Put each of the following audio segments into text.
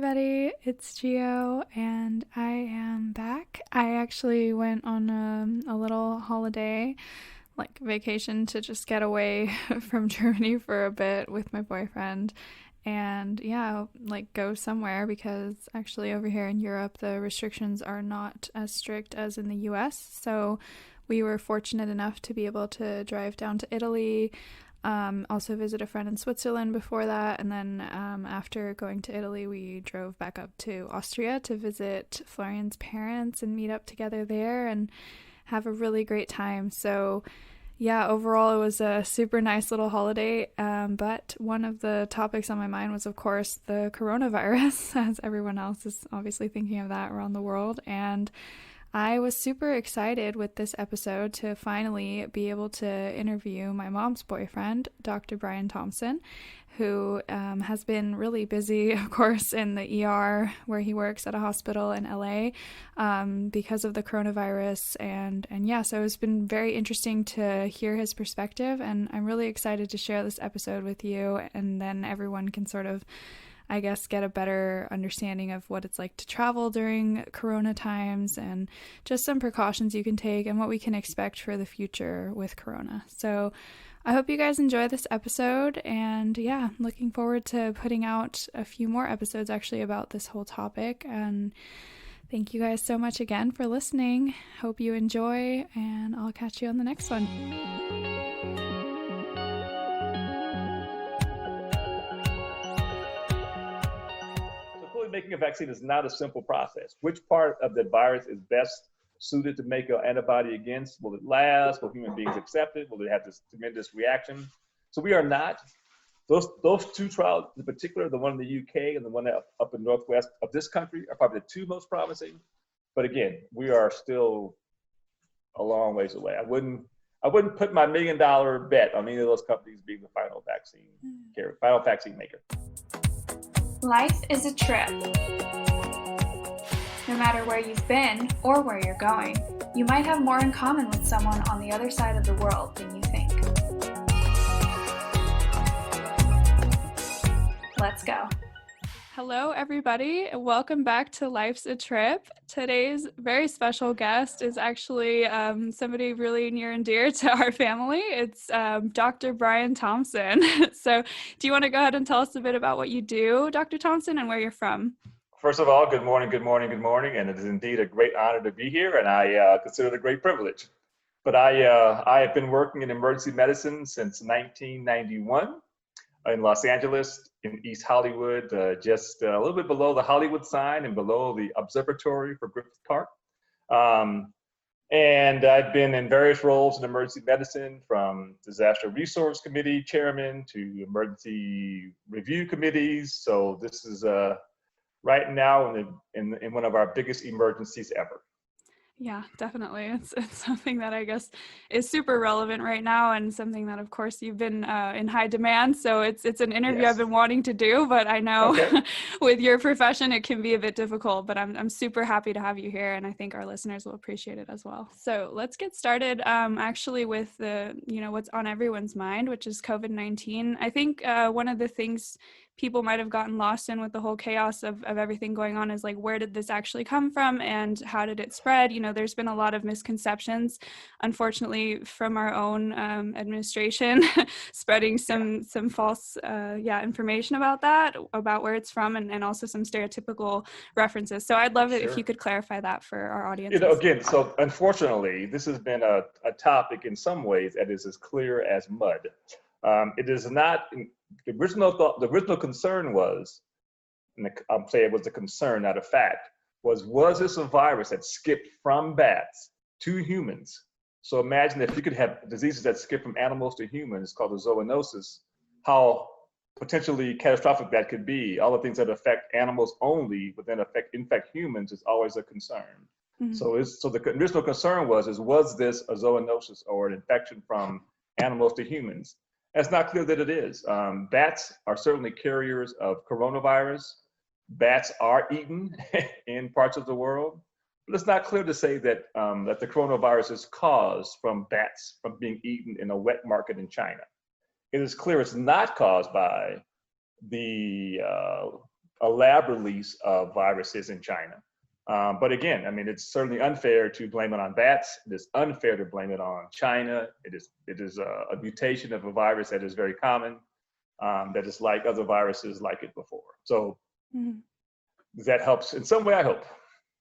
everybody, it's Gio, and I am back. I actually went on a little holiday, like vacation, to just get away from Germany for a bit with my boyfriend. And yeah, like go somewhere because actually over here in Europe, the restrictions are not as strict as in the US. So we were fortunate enough to be able to drive down to Italy. Also visit a friend in Switzerland before that, and then after going to Italy, we drove back up to Austria to visit Florian's parents and meet up together there and have a really great time. So yeah, overall it was a super nice little holiday, but one of the topics on my mind was, of course, the coronavirus, as everyone else is obviously thinking of that around the world. And I was super excited with this episode to finally be able to interview my mom's boyfriend, Dr. Brian Thompson, who has been really busy, of course, in the ER where he works at a hospital in LA because of the coronavirus. And yeah, so it's been very interesting to hear his perspective, and I'm really excited to share this episode with you, and then everyone can sort of, I guess, get a better understanding of what it's like to travel during Corona times and just some precautions you can take and what we can expect for the future with Corona. So I hope you guys enjoy this episode, and yeah, looking forward to putting out a few more episodes actually about this whole topic. And thank you guys so much again for listening. Hope you enjoy, and I'll catch you on the next one. Making a vaccine is not a simple process. Which part of the virus is best suited to make an antibody against? Will it last? Will human beings accept it? Will it have this tremendous reaction? So we are not, those two trials in particular, the one in the UK and the one up in northwest of this country, are probably the two most promising. But again, we are still a long ways away. I wouldn't put my $1 million bet on any of those companies being the final vaccine maker. Life is a trip. No matter where you've been or where you're going, you might have more in common with someone on the other side of the world than you think. Let's go. Hello, everybody. Welcome back to Life's a Trip. Today's very special guest is actually somebody really near and dear to our family. It's Dr. Brian Thompson. So do you want to go ahead and tell us a bit about what you do, Dr. Thompson, and where you're from? First of all, good morning. And it is indeed a great honor to be here, and I consider it a great privilege. But I have been working in emergency medicine since 1991 in Los Angeles, in East Hollywood, just a little bit below the Hollywood sign and below the observatory for Griffith Park. And I've been in various roles in emergency medicine, from disaster resource committee chairman to emergency review committees. So this is right now in one of our biggest emergencies ever. Yeah, definitely. It's something that I guess is super relevant right now, and something that, of course, you've been in high demand. So it's an interview I've been wanting to do, but I know with your profession it can be a bit difficult. But I'm super happy to have you here, and I think our listeners will appreciate it as well. So let's get started. Actually, with the what's on everyone's mind, which is COVID-19. I think one of the things people might have gotten lost in with the whole chaos of everything going on is, like, where did this actually come from and how did it spread? There's been a lot of misconceptions, unfortunately, from our own administration, spreading some false information about that, about where it's from, and also some stereotypical references. So I'd love it if you could clarify that for our audience. Again, so unfortunately, this has been a topic in some ways that is as clear as mud. It is not. The original concern was, and I'll say it was a concern, not a fact, was this a virus that skipped from bats to humans? So imagine if you could have diseases that skip from animals to humans, called a zoonosis, how potentially catastrophic that could be. All the things that affect animals only, but then infect humans, is always a concern. Mm-hmm. So the original concern was this a zoonosis or an infection from animals to humans? It's not clear that it is. Bats are certainly carriers of coronavirus. Bats are eaten in parts of the world, but it's not clear to say that that the coronavirus is caused from bats from being eaten in a wet market in China. It is clear it's not caused by the a lab release of viruses in China. But again, I mean, it's certainly unfair to blame it on bats. It is unfair to blame it on China. It is a mutation of a virus that is very common, that is like other viruses like it before. So that helps in some way, I hope.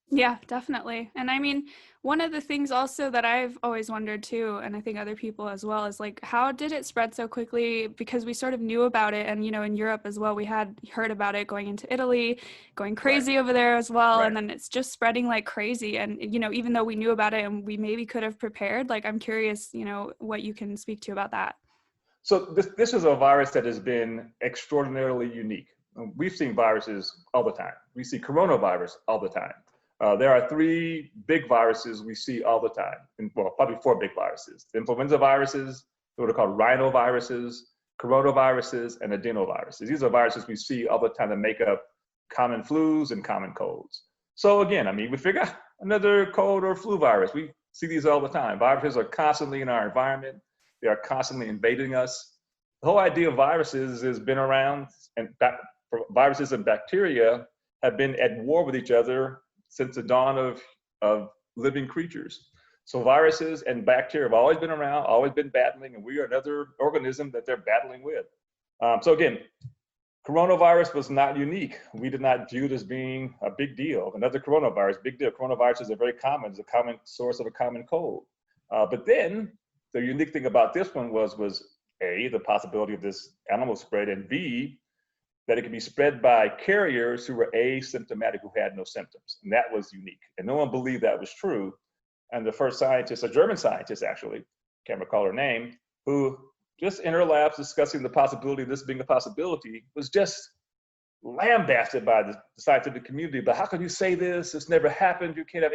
Yeah, definitely. And I mean, one of the things also that I've always wondered too, and I think other people as well, is like, how did it spread so quickly? Because we sort of knew about it, and in Europe as well, we had heard about it going into Italy, going crazy over there as well, and then it's just spreading like crazy. And even though we knew about it and we maybe could have prepared, like, I'm curious, what you can speak to about that. So this is a virus that has been extraordinarily unique. We've seen viruses all the time. We see coronavirus all the time. There are 3 big viruses we see all the time, well, probably 4 big viruses: the influenza viruses, what are called rhinoviruses, coronaviruses, and adenoviruses. These are viruses we see all the time that make up common flus and common colds. So again, I mean, we figure another cold or flu virus. We see these all the time. Viruses are constantly in our environment. They are constantly invading us. The whole idea of viruses has been around, and viruses and bacteria have been at war with each other since the dawn of living creatures. So viruses and bacteria have always been around, always been battling, and we are another organism that they're battling with. So again, coronavirus was not unique. We did not view it as being a big deal. Another coronavirus, big deal. Coronaviruses are very common. It's a common source of a common cold. But then the unique thing about this one was A, the possibility of this animal spread, and B, that it could be spread by carriers who were asymptomatic, who had no symptoms. And that was unique. And no one believed that was true. And the first scientist, a German scientist actually, can't recall her name, who just in her labs discussing the possibility of this being a possibility, was just lambasted by the scientific community. But how can you say this? It's never happened. You can't have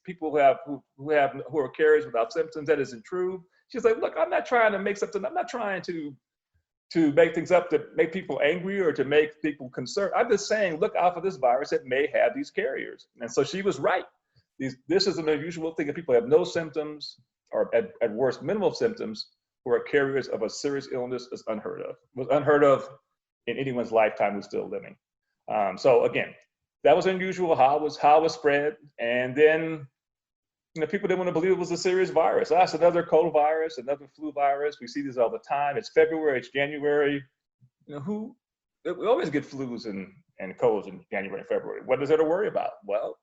people who are carriers without symptoms. That isn't true. She's like, look, I'm not trying to make something. I'm not trying to make things up to make people angry or to make people concerned. I'm just saying, look out for this virus that may have these carriers. And so she was right. This is an unusual thing that people have no symptoms, or at worst, minimal symptoms, who are carriers of a serious illness is unheard of. It was unheard of in anyone's lifetime who's still living. So again, that was unusual, how it was spread. And then people didn't want to believe it was a serious virus. It's another cold virus, another flu virus. We see these all the time. It's February, it's January. We always get flus and colds in January and February. What is there to worry about? Well,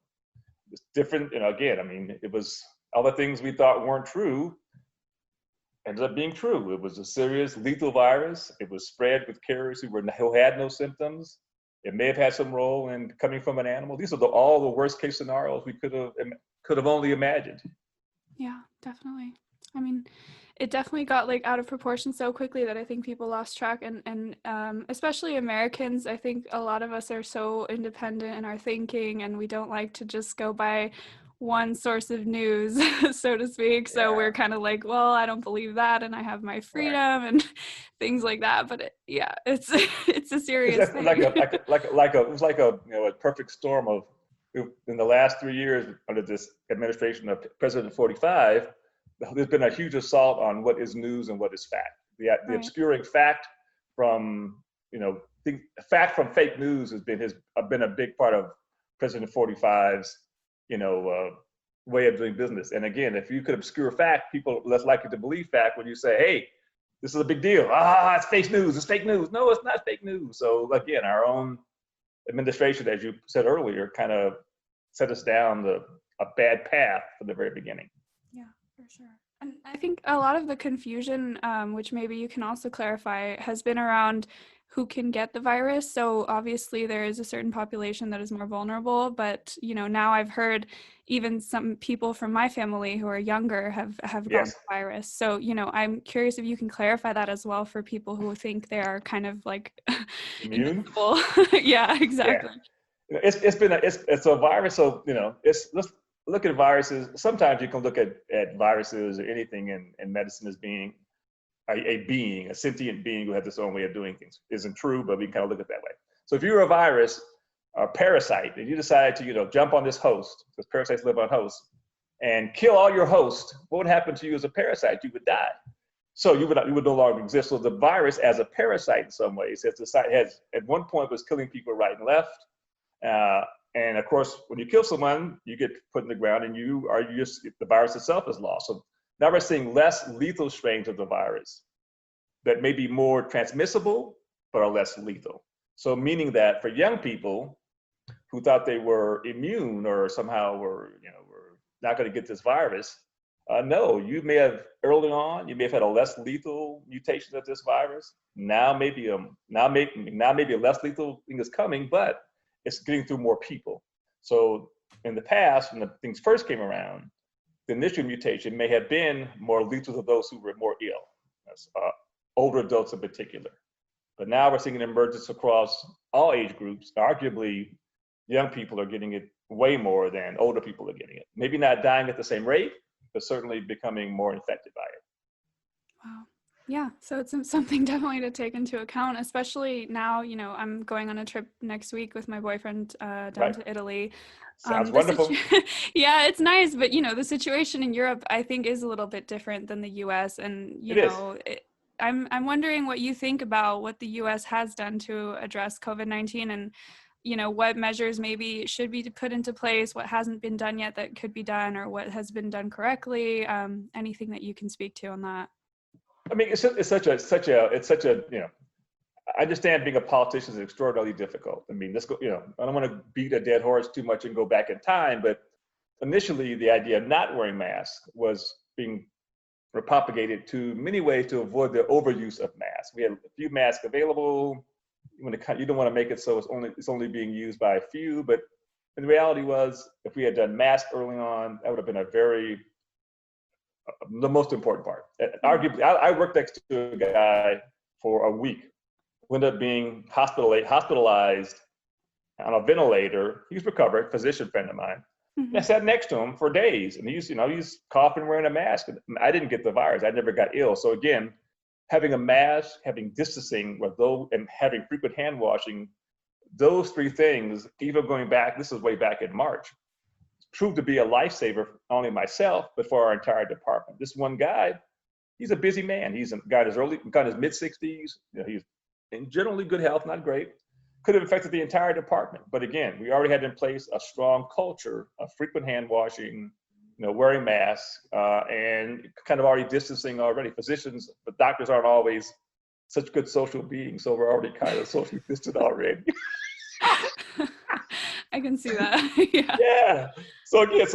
it's different. Again, I mean, it was all the things we thought weren't true ended up being true. It was a serious, lethal virus. It was spread with carriers who had no symptoms. It may have had some role in coming from an animal. These are all the worst case scenarios we could have only imagined. Yeah, definitely. I mean, it definitely got like out of proportion so quickly that I think people lost track, and especially Americans. I think a lot of us are so independent in our thinking, and we don't like to just go by one source of news, so to speak. So we're kind of like, well, I don't believe that, and I have my freedom and things like that. But it's a serious thing. It was like a perfect storm of, in the last 3 years under this administration of President 45, there's been a huge assault on what is news and what is fact. The obscuring fact from fact from fake news has been a big part of President 45's way of doing business. And again, if you could obscure fact, people are less likely to believe fact when you say, hey, this is a big deal. It's fake news. It's fake news. No, it's not fake news. So again, our own administration, as you said earlier, kind of set us down a bad path from the very beginning. Yeah, for sure. And I think a lot of the confusion, which maybe you can also clarify, has been around who can get the virus. So obviously there is a certain population that is more vulnerable, but now I've heard even some people from my family who are younger have gotten the virus. So I'm curious if you can clarify that as well for people who think they are kind of like immune. Yeah, exactly. Yeah. It's a virus. So let's look at viruses. Sometimes you can look at viruses or anything in medicine as being a sentient being who has its own way of doing things. Isn't true, but we can kind of look at it that way. So if you're a virus, a parasite, and you decide to jump on this host, because parasites live on hosts, and kill all your hosts, what would happen to you as a parasite? You would die. So you would no longer exist. So the virus, as a parasite in some ways, has at one point was killing people right and left. And of course, when you kill someone, you get put in the ground, and the virus itself is lost. So now we're seeing less lethal strains of the virus that may be more transmissible, but are less lethal. So meaning that for young people who thought they were immune or somehow were not going to get this virus, no, you may have early on, you may have had a less lethal mutation of this virus. Now maybe a less lethal thing is coming, but it's getting through more people. So in the past, when the things first came around, the initial mutation may have been more lethal to those who were more ill, older adults in particular. But now we're seeing an emergence across all age groups. Arguably, young people are getting it way more than older people are getting it. Maybe not dying at the same rate, but certainly becoming more infected by it. Wow. Yeah, so it's something definitely to take into account, especially now, I'm going on a trip next week with my boyfriend down to Italy. Sounds wonderful. Yeah, it's nice, but the situation in Europe, I think, is a little bit different than the US. And, I'm wondering what you think about what the US has done to address COVID-19 and, what measures maybe should be put into place, what hasn't been done yet that could be done, or what has been done correctly. Anything that you can speak to on that? I mean, it's such a I understand being a politician is extraordinarily difficult. I mean, I don't want to beat a dead horse too much and go back in time, but initially the idea of not wearing masks was being propagated to many ways to avoid the overuse of masks. We had a few masks available. You don't want to make it so it's only being used by a few, but the reality was, if we had done masks early on, that would have been the most important part. Arguably, I worked next to a guy for a week, who ended up being hospitalized on a ventilator. He was recovered, physician friend of mine. Mm-hmm. I sat next to him for days, and he's coughing, wearing a mask. I didn't get the virus. I never got ill. So again, having a mask, having distancing, and having frequent hand washing, those three things, even going back, this is way back in March, proved to be a lifesaver, not only myself, but for our entire department. This one guy, he's a busy man. He's got his mid-60s. He's in generally good health, not great. Could have affected the entire department. But again, we already had in place a strong culture of frequent hand washing, wearing masks, and kind of already distancing already. Physicians, but doctors aren't always such good social beings, so we're already kind of socially distant already. I can see that. Yeah. So again,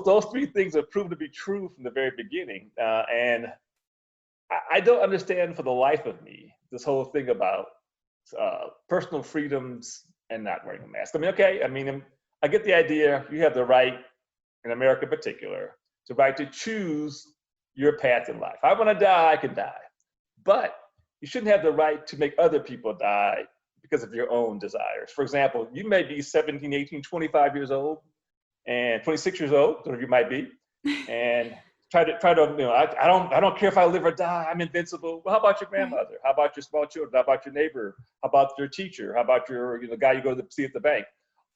those three things have proven to be true from the very beginning. And I don't understand for the life of me this whole thing about personal freedoms and not wearing a mask. I mean, I get the idea. You have the right, in America in particular, the right to choose your path in life. I want to die, I can die. But you shouldn't have the right to make other people die because of your own desires. For example, you may be 17, 18, 25 years old and 26 years old, whatever you might be, and try to, I don't care if I live or die, I'm invincible. Well, how about your grandmother? How about your small children? How about your neighbor? How about your teacher? How about the guy you go to see at the bank?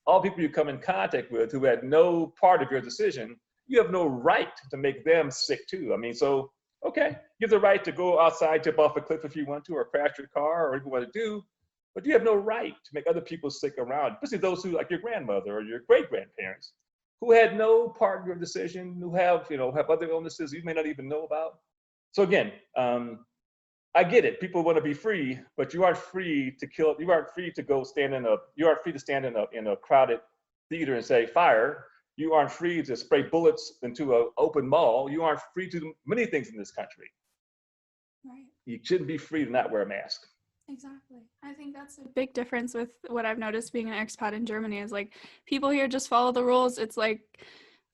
All people you come in contact with who had no part of your decision, you have no right to make them sick too. I mean, so, okay, you have the right to go outside, jump off a cliff if you want to, or crash your car, or whatever you want to do, but you have no right to make other people sick around, especially those who, like your grandmother or your great-grandparents, who had no part in your decision, who have other illnesses you may not even know about. So again, I get it. People want to be free, but you aren't free to kill. You aren't free to go stand in a crowded theater and say fire. You aren't free to spray bullets into an open mall. You aren't free to do many things in this country. Right. You shouldn't be free to not wear a mask. Exactly. I think that's a big difference with what I've noticed being an expat in Germany is like people here just follow the rules. It's like,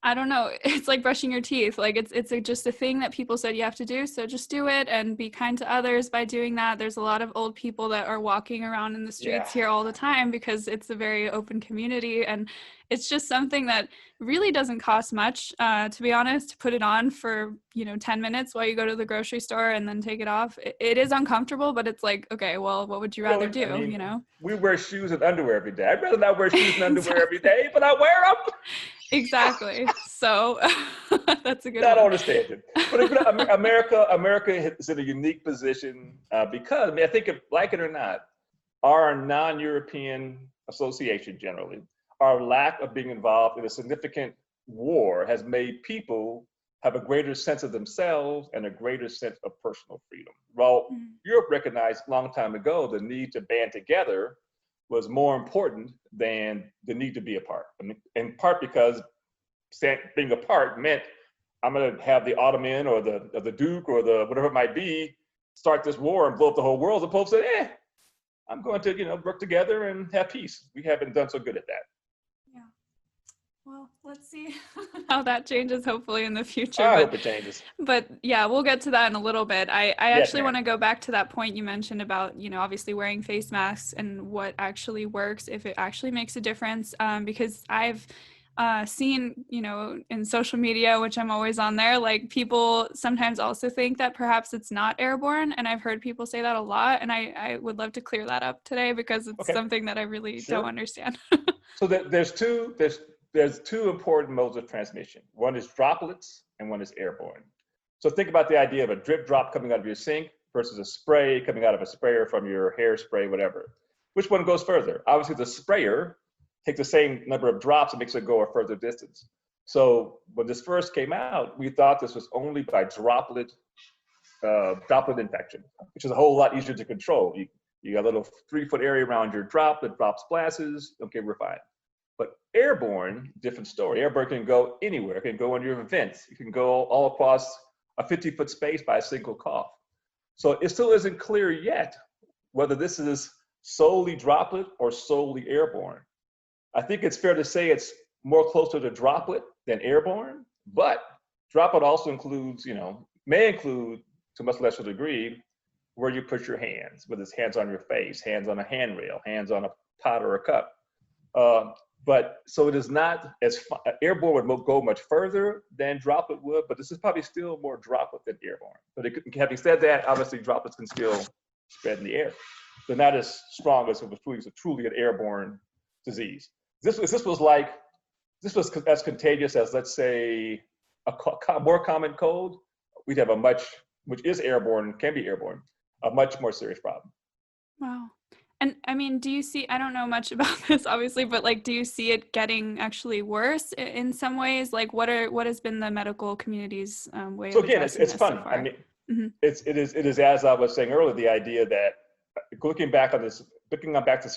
I don't know, it's like brushing your teeth. Like it's just a thing that people said you have to do. So just do it and be kind to others by doing that. There's a lot of old people that are walking around in the streets here all the time because it's a very open community. And it's just something that really doesn't cost much, to be honest, to put it on for, 10 minutes while you go to the grocery store and then take it off. It is uncomfortable, but it's like, okay, well, what would you rather do, We wear shoes and underwear every day. I'd rather not wear shoes and underwear every day, but I wear them. Exactly. So that's a good Not one. understanding. But America is in a unique position because, I mean, I think, if, like it or not, our non-European association generally, our lack of being involved in a significant war has made people have a greater sense of themselves and a greater sense of personal freedom. Well, Europe recognized a long time ago the need to band together was more important than the need to be apart. I mean, in part because being apart meant I'm going to have the Ottoman or the Duke or the whatever it might be start this war and blow up the whole world, as opposed to, I'm going to, work together and have peace. We haven't done so good at that. Yeah. Well, let's see how that changes hopefully in the future. I hope it changes. But yeah, we'll get to that in a little bit. I Yes, actually ma'am. want to go back to that point you mentioned about, obviously wearing face masks and what actually works, if it actually makes a difference. Because I've seen, in social media, which I'm always on there, like people sometimes also think that perhaps it's not airborne. And I've heard people say that a lot. And I would love to clear that up today because it's Okay. something that I really don't Sure. understand. So there's two important modes of transmission. One is droplets and one is airborne. So think about the idea of a drip drop coming out of your sink versus a spray coming out of a sprayer from your hairspray, whatever. Which one goes further? Obviously, the sprayer takes the same number of drops and makes it go a further distance. So when this first came out, we thought this was only by droplet infection, which is a whole lot easier to control. You got a little 3-foot area around your drop that drops splashes. Okay, we're fine. But airborne, different story. Airborne can go anywhere. It can go under your vents. It can go all across a 50-foot space by a single cough. So it still isn't clear yet whether this is solely droplet or solely airborne. I think it's fair to say it's more closer to droplet than airborne, but droplet also includes, may include to a much lesser degree where you put your hands, whether it's hands on your face, hands on a handrail, hands on a pot or a cup. But so it is not as airborne would go much further than droplet would, but this is probably still more droplet than airborne. But having said that, obviously droplets can still spread in the air. They're not as strong as if it was truly an airborne disease. This was as contagious as, let's say, a more common cold. We'd have which is airborne, can be airborne, a much more serious problem. Wow. And I mean, do you see, I don't know much about this obviously, but like, do you see it getting actually worse in some ways? Like what has been the medical community's way of addressing it's this funny. so far? I mean, it is, as I was saying earlier, the idea that looking back to this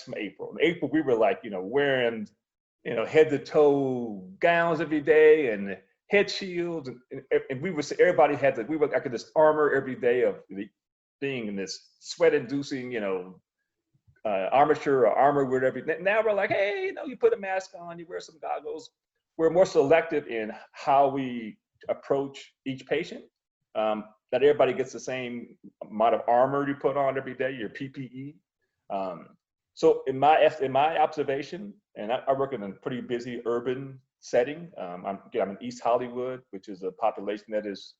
from April. In April, we were like, wearing, head to toe gowns every day and head shields. And everybody we were like this armor every day of being in this sweat inducing, armature or armor, whatever. Now we're like, hey, you put a mask on, you wear some goggles. We're more selective in how we approach each patient. That everybody gets the same amount of armor you put on every day, your PPE. So in my observation, and I work in a pretty busy urban setting. I'm in East Hollywood, which is a population that is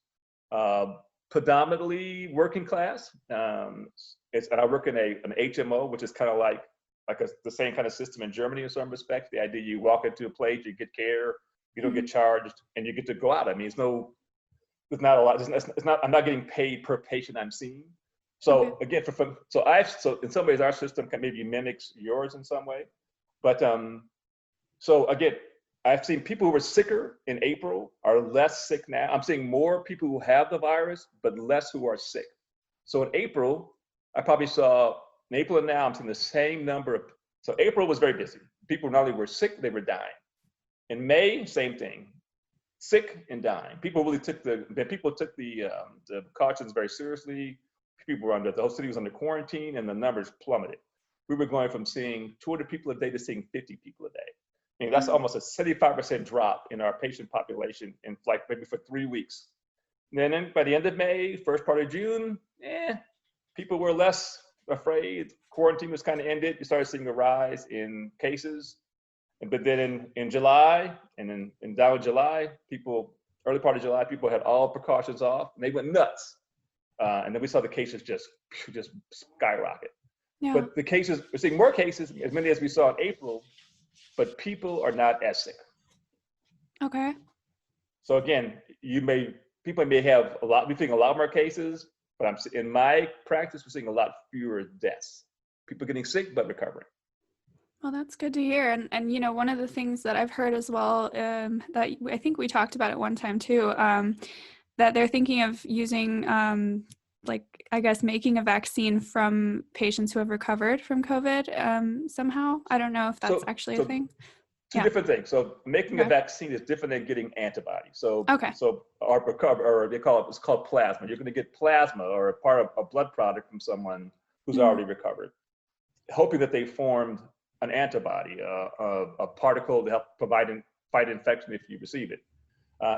predominantly working class. And I work in an HMO, which is kind of like the same kind of system in Germany in some respects. The idea you walk into a place, you get care, you don't get charged, and you get to go out. I mean, there's not a lot. It's not. I'm not getting paid per patient I'm seeing. So again, so in some ways our system maybe mimics yours in some way, but so again, I've seen people who were sicker in April are less sick now. I'm seeing more people who have the virus, but less who are sick. So in April, I probably saw, in April and now, I'm seeing the same number of, so April was very busy. People not only were sick, they were dying. In May, same thing, sick and dying. People took the precautions very seriously. The whole city was under quarantine and the numbers plummeted. We were going from seeing 200 people a day to seeing 50 people a day. I mean, that's almost a 75% drop in our patient population in like maybe for 3 weeks. And then by the end of May, first part of June, people were less afraid. Quarantine was kind of ended. You started seeing a rise in cases. But then in July and in down in July, early part of July, people had all precautions off and they went nuts. And then we saw the cases just skyrocket. Yeah. But we're seeing more cases, as many as we saw in April, but people are not as sick. Okay. So again, people may have we're seeing a lot more cases, but in my practice, we're seeing a lot fewer deaths. People getting sick, but recovering. Well, that's good to hear. And one of the things that I've heard as well, that I think we talked about at one time too, that they're thinking of using, I guess, making a vaccine from patients who have recovered from COVID somehow. I don't know if that's actually a thing. Two different things. So making a vaccine is different than getting antibodies. So it's called plasma. You're going to get plasma or a part of a blood product from someone who's already recovered, hoping that they formed an antibody, a particle to help fight infection if you receive it.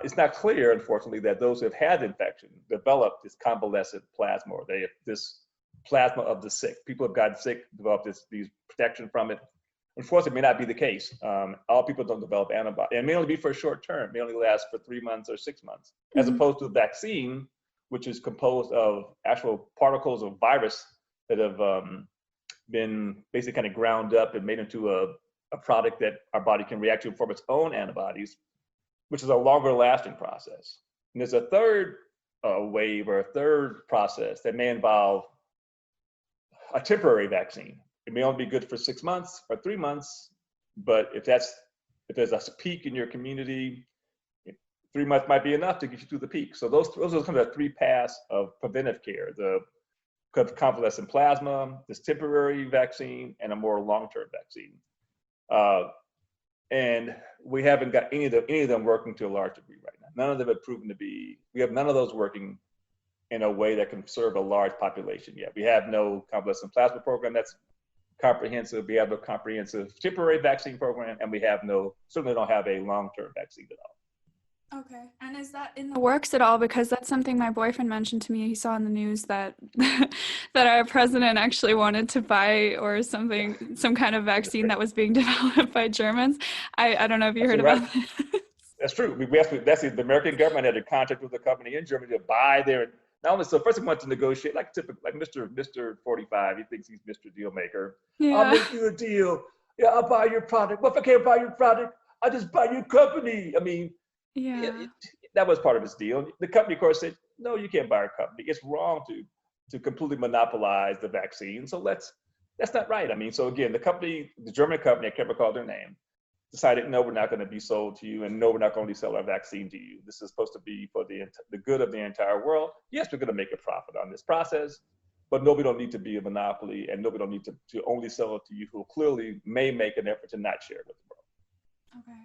It's not clear, unfortunately, that those who have had infection develop this convalescent plasma, or this plasma of the sick. People have gotten sick, developed these protection from it. Unfortunately, it may not be the case. All people don't develop antibodies. And it may only be for a short term. It may only last for 3 months or 6 months, as opposed to a vaccine, which is composed of actual particles of virus that have been basically kind of ground up and made into a product that our body can react to and form its own antibodies, which is a longer lasting process. And there's a third wave or a third process that may involve a temporary vaccine. It may only be good for 6 months or 3 months, but if there's a peak in your community, 3 months might be enough to get you through the peak. So those are kind of the three paths of preventive care: the convalescent plasma, this temporary vaccine, and a more long-term vaccine. And we haven't got any of them working to a large degree right now. None of them have proven to be. We have none of those working in a way that can serve a large population yet. We have no convalescent plasma program that's comprehensive. We have no comprehensive temporary vaccine program, and we certainly don't have a long-term vaccine at all. Okay. And is that in the works at all? Because that's something my boyfriend mentioned to me. He saw in the news that that our president actually wanted to buy some kind of vaccine that was being developed by Germans. I don't know if you heard about that. That's true. The American government had a contract with a company in Germany to buy their. So first we want to negotiate like Mr. 45. He thinks he's Mr. Deal Maker. Yeah. I'll make you a deal. Yeah, I'll buy your product. Well, if I can't buy your product, I'll just buy your company. I mean, that was part of his deal. The company, of course, said, no, you can't buy our company. It's wrong to completely monopolize the vaccine. So that's not right. I mean, so again, the German company, I can't recall their name, decided, no, we're not going to be sold to you, and no, we're not going to sell our vaccine to you. This is supposed to be for the good of the entire world. Yes, we're going to make a profit on this process, but nobody don't need to be a monopoly, and nobody don't need to only sell it to you who clearly may make an effort to not share it with the world. Okay.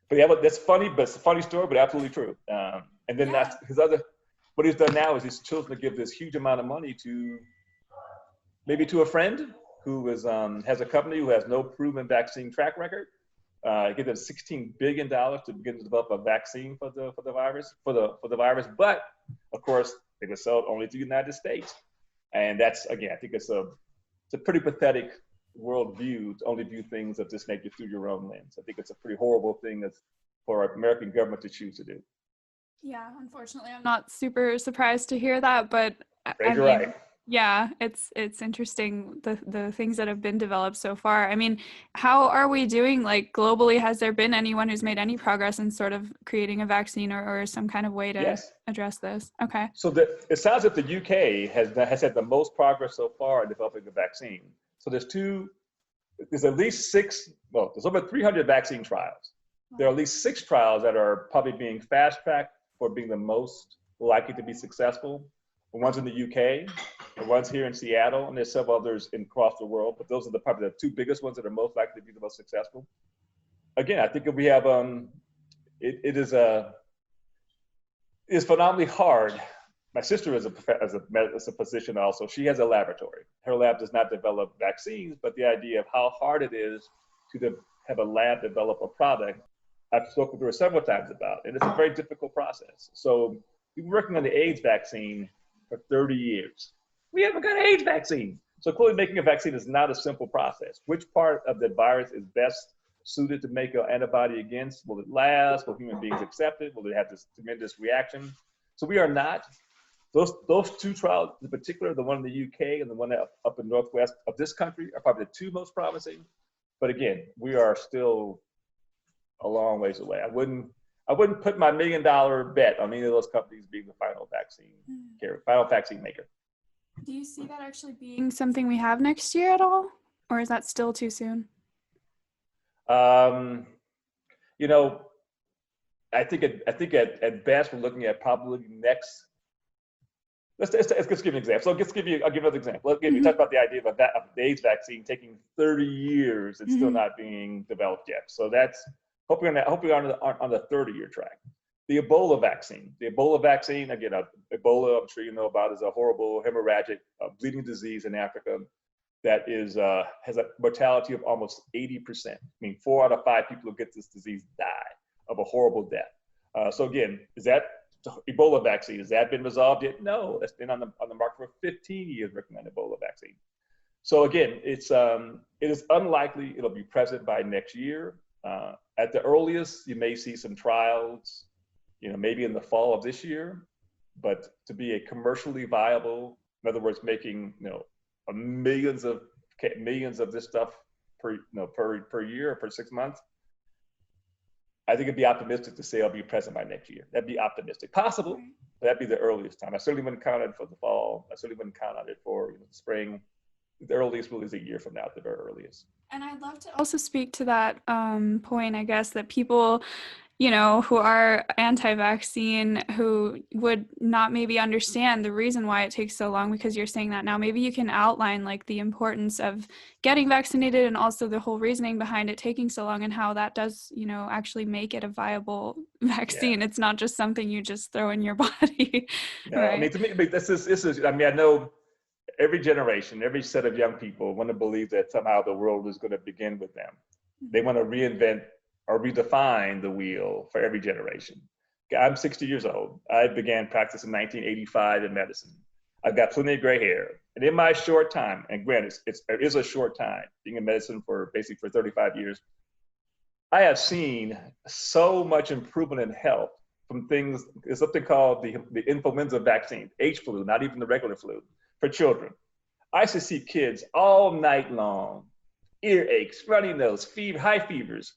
But yeah, that's funny, but it's a funny story, but absolutely true. And then what he's done now is he's chosen to give this huge amount of money to a friend who has a company who has no proven vaccine track record. Give them $16 billion to begin to develop a vaccine for the virus. But of course, they would sell it only to the United States. And that's, again, I think it's a pretty pathetic worldview to only view things of this nature through your own lens. I think it's a pretty horrible thing for our American government to choose to do. Yeah, unfortunately, I'm not super surprised to hear that, but you're right. Yeah, it's interesting the things that have been developed so far. I mean, how are we doing, like, globally? Has there been anyone who's made any progress in sort of creating a vaccine or some kind of way to address this? Okay. So it sounds like the UK has had the most progress so far in developing a vaccine. So there's at least there's over 300 vaccine trials. There are at least 6 trials that are probably being fast-tracked for being the most likely to be successful. The one's in the UK, the one's here in Seattle, and there's several others across the world, but those are probably the 2 biggest ones that are most likely to be the most successful. Again, I think if we have, it's phenomenally hard. My sister is a physician also. She has a laboratory. Her lab does not develop vaccines, but the idea of how hard it is to have a lab develop a product, I've spoken to her several times about, and it's a very difficult process. So we've been working on the AIDS vaccine for 30 years. We haven't got an AIDS vaccine. So clearly making a vaccine is not a simple process. Which part of the virus is best suited to make an antibody against? Will it last? Will human beings accept it? Will it have this tremendous reaction? So we are not. Those 2 trials in particular, the one in the UK and the one up in northwest of this country, are probably the 2 most promising. But again, we are still a long ways away. I wouldn't put my $1 million bet on any of those companies being the final vaccine maker. Do you see that actually being something we have next year at all? Or is that still too soon? You know, I think at best we're looking at probably next. Let's give you an example. So I'll give another example. You talked about the idea of the AIDS vaccine taking 30 years and still not being developed yet. So that's hoping on the 30-year track. The Ebola vaccine. Again, Ebola, I'm sure you know about, is a horrible hemorrhagic bleeding disease in Africa that has a mortality of almost 80%. I mean, 4 out of 5 people who get this disease die of a horrible death. So again, is that Ebola vaccine, has that been resolved yet? No, it's been on the market for 15 years working on Ebola vaccine. So again, it is unlikely it'll be present by next year. At the earliest, you may see some trials, maybe in the fall of this year, but to be a commercially viable, in other words, making, millions of this stuff per year or per 6 months, I think it'd be optimistic to say it'll be present by next year. That'd be optimistic. Possible, but that'd be the earliest time. I certainly wouldn't count on it for the fall. I certainly wouldn't count on it for the spring. The earliest really is a year from now, at the very earliest. And I'd love to also speak to that point, I guess, that people, who are anti-vaccine, who would not maybe understand the reason why it takes so long, because you're saying that now. Maybe you can outline like the importance of getting vaccinated and also the whole reasoning behind it taking so long and how that does, actually make it a viable vaccine. Yeah. It's not just something you just throw in your body. No, right? I mean, to me, this is, I know every generation, every set of young people want to believe that somehow the world is going to begin with them. They want to reinvent or redefine the wheel for every generation. I'm 60 years old. I began practice in 1985 in medicine. I've got plenty of gray hair. And in my short time, and granted, it is a short time, being in medicine for 35 years, I have seen so much improvement in health from things, there's something called the influenza vaccine, H flu, not even the regular flu, for children. I used to see kids all night long, earaches, runny nose, high fevers.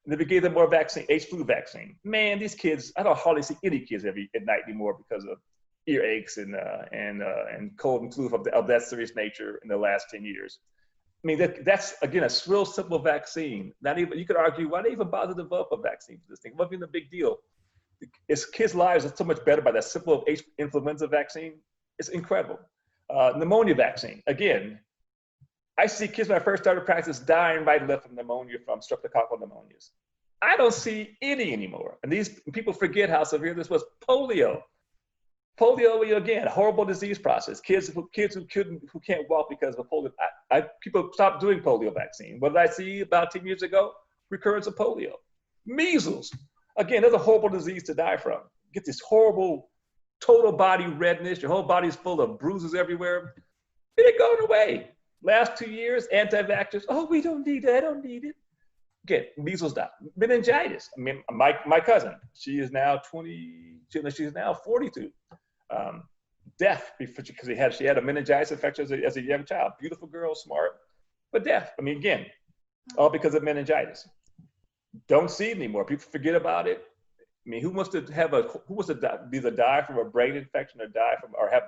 And they gave them more vaccine, H flu vaccine. Man, these kids, I don't hardly see any kids at night anymore because of earaches and cold and flu of that serious nature in the last 10 years. I mean, that's again, a real simple vaccine. Not even, you could argue, why they even bother to develop a vaccine for this thing? It wasn't even a big deal. Kids' lives are so much better by that simple influenza vaccine. It's incredible. Pneumonia vaccine, again, I see kids when I first started practice dying right and left from pneumonia, from streptococcal pneumonias. I don't see any anymore. And these people forget how severe this was. Polio, again, horrible disease process. Kids who can't walk because of polio. People stopped doing polio vaccine. What did I see about 10 years ago? Recurrence of polio. Measles, again, that's a horrible disease to die from. You get this horrible total body redness. Your whole body's full of bruises everywhere. It ain't going away. Last 2 years, anti-vaxxers, oh, we don't need it, I don't need it. Again, measles died. Meningitis. I mean, my cousin, she is now 42. Deaf because she had a meningitis infection as a young child. Beautiful girl, smart, but deaf. I mean, again, all because of meningitis. Don't see it anymore. People forget about it. I mean, who wants to either die from a brain infection or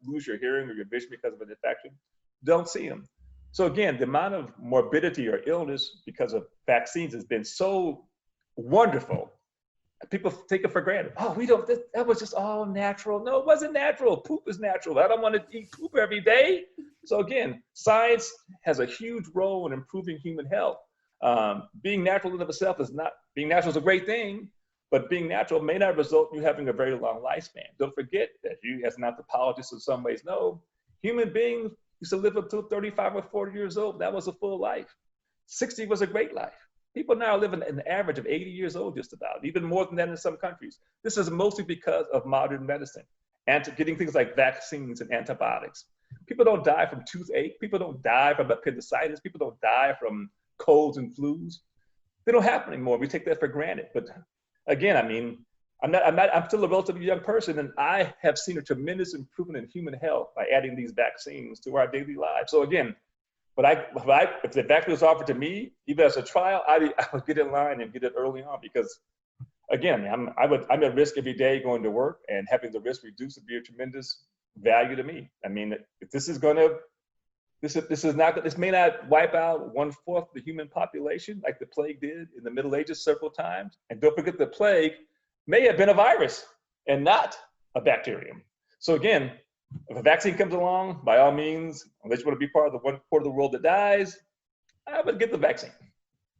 lose your hearing or your vision because of an infection? Don't see them. So again, the amount of morbidity or illness because of vaccines has been so wonderful. People take it for granted. Oh, that was just all natural. No, it wasn't natural. Poop is natural. I don't want to eat poop every day. So again, science has a huge role in improving human health. Being natural in and of itself being natural is a great thing, but being natural may not result in you having a very long lifespan. Don't forget that you, as an anthropologist in some ways, know human beings used to live until 35 or 40 years old. That was a full life. 60 was a great life. People now live an average of 80 years old, just about, even more than that in some countries. This is mostly because of modern medicine and getting things like vaccines and antibiotics. People don't die from toothache. People don't die from appendicitis. People don't die from colds and flus. They don't happen anymore. We take that for granted. But again, I mean, I'm still a relatively young person, and I have seen a tremendous improvement in human health by adding these vaccines to our daily lives. So again, if the vaccine was offered to me, even as a trial, I would get in line and get it early on because, again, I'm at risk every day going to work, and having the risk reduced would be a tremendous value to me. I mean, if this is going to, this may not wipe out 1/4 of the human population like the plague did in the Middle Ages several times. And don't forget, the plague may have been a virus and not a bacterium. So again, if a vaccine comes along, by all means, unless you want to be part of the one quarter of the world that dies, I would get the vaccine.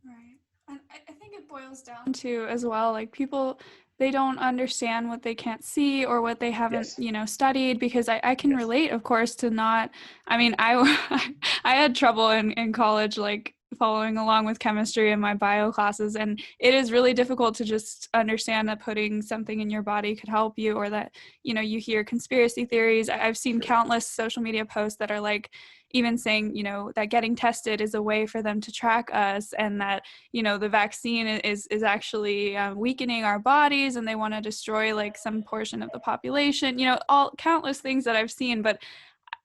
Right. And I think it boils down to as well, like people, they don't understand what they can't see or what they haven't, studied, because I can relate, of course, to not, I mean, I had trouble in college, like following along with chemistry in my bio classes, and it is really difficult to just understand that putting something in your body could help you, or that, you hear conspiracy theories. I've seen countless social media posts that are like, even saying, that getting tested is a way for them to track us, and that, the vaccine is actually weakening our bodies, and they want to destroy like some portion of the population, all countless things that I've seen. But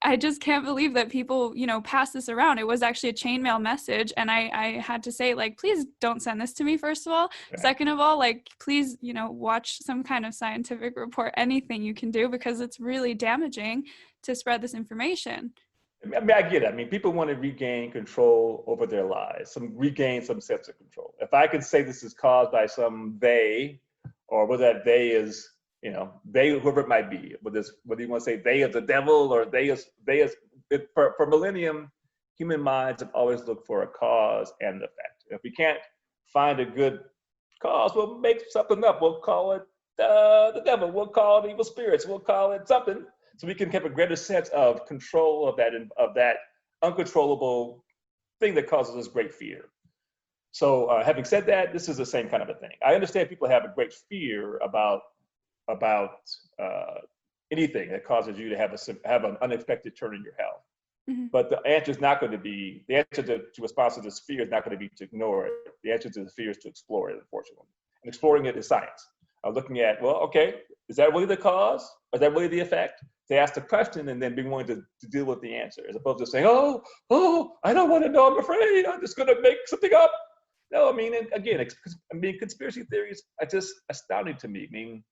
I just can't believe that people, pass this around. It was actually a chainmail message. And I had to say, like, please don't send this to me, first of all. Right. Second of all, like, please, watch some kind of scientific report, anything you can do, because it's really damaging to spread this information. I mean, I get it. I mean, people want to regain control over their lives, regain some sense of control. If I can say this is caused by some they, or whether that they is, they, whoever it might be, whether you want to say they is the devil, or for millennium, human minds have always looked for a cause and effect. If we can't find a good cause, we'll make something up. We'll call it the devil. We'll call it evil spirits. We'll call it something. So we can have a greater sense of control of that uncontrollable thing that causes us great fear. So having said that, this is the same kind of a thing. I understand people have a great fear about anything that causes you to have an unexpected turn in your health. Mm-hmm. But the answer is not going to be, the answer to response to this fear is not going to be to ignore it. The answer to the fear is to explore it, unfortunately. And exploring it is science. Looking at, well, okay, is that really the cause? Is that really the effect? To ask the question and then be willing to deal with the answer, as opposed to saying, oh, I don't want to know, I'm afraid, I'm just going to make something up. No, I mean, again, conspiracy theories are just astounding to me. I mean,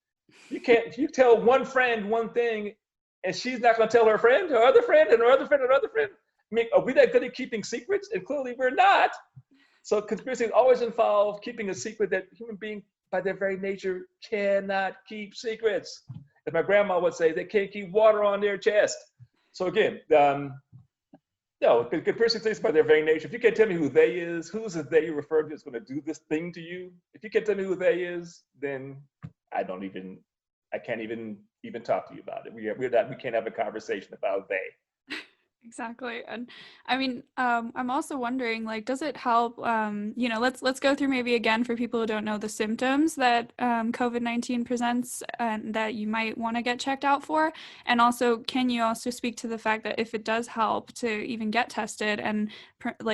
you tell one friend one thing, and she's not going to tell her friend, her other friend, and her other friend, and her other friend. I mean, are we that good at keeping secrets? And clearly we're not. So conspiracies always involve keeping a secret that human beings, by their very nature, cannot keep secrets. As my grandma would say, they can't keep water on their chest. So again, conspiracy theories by their very nature. If you can't tell me who they is, who's the they you refer to is going to do this thing to you? If you can't tell me who they is, then I can't even talk to you about it. We can't have a conversation about they. Exactly. And I mean, I'm also wondering, like, does it help, let's go through maybe again for people who don't know the symptoms that COVID-19 presents and that you might want to get checked out for. And also, can you also speak to the fact that if it does help to even get tested, and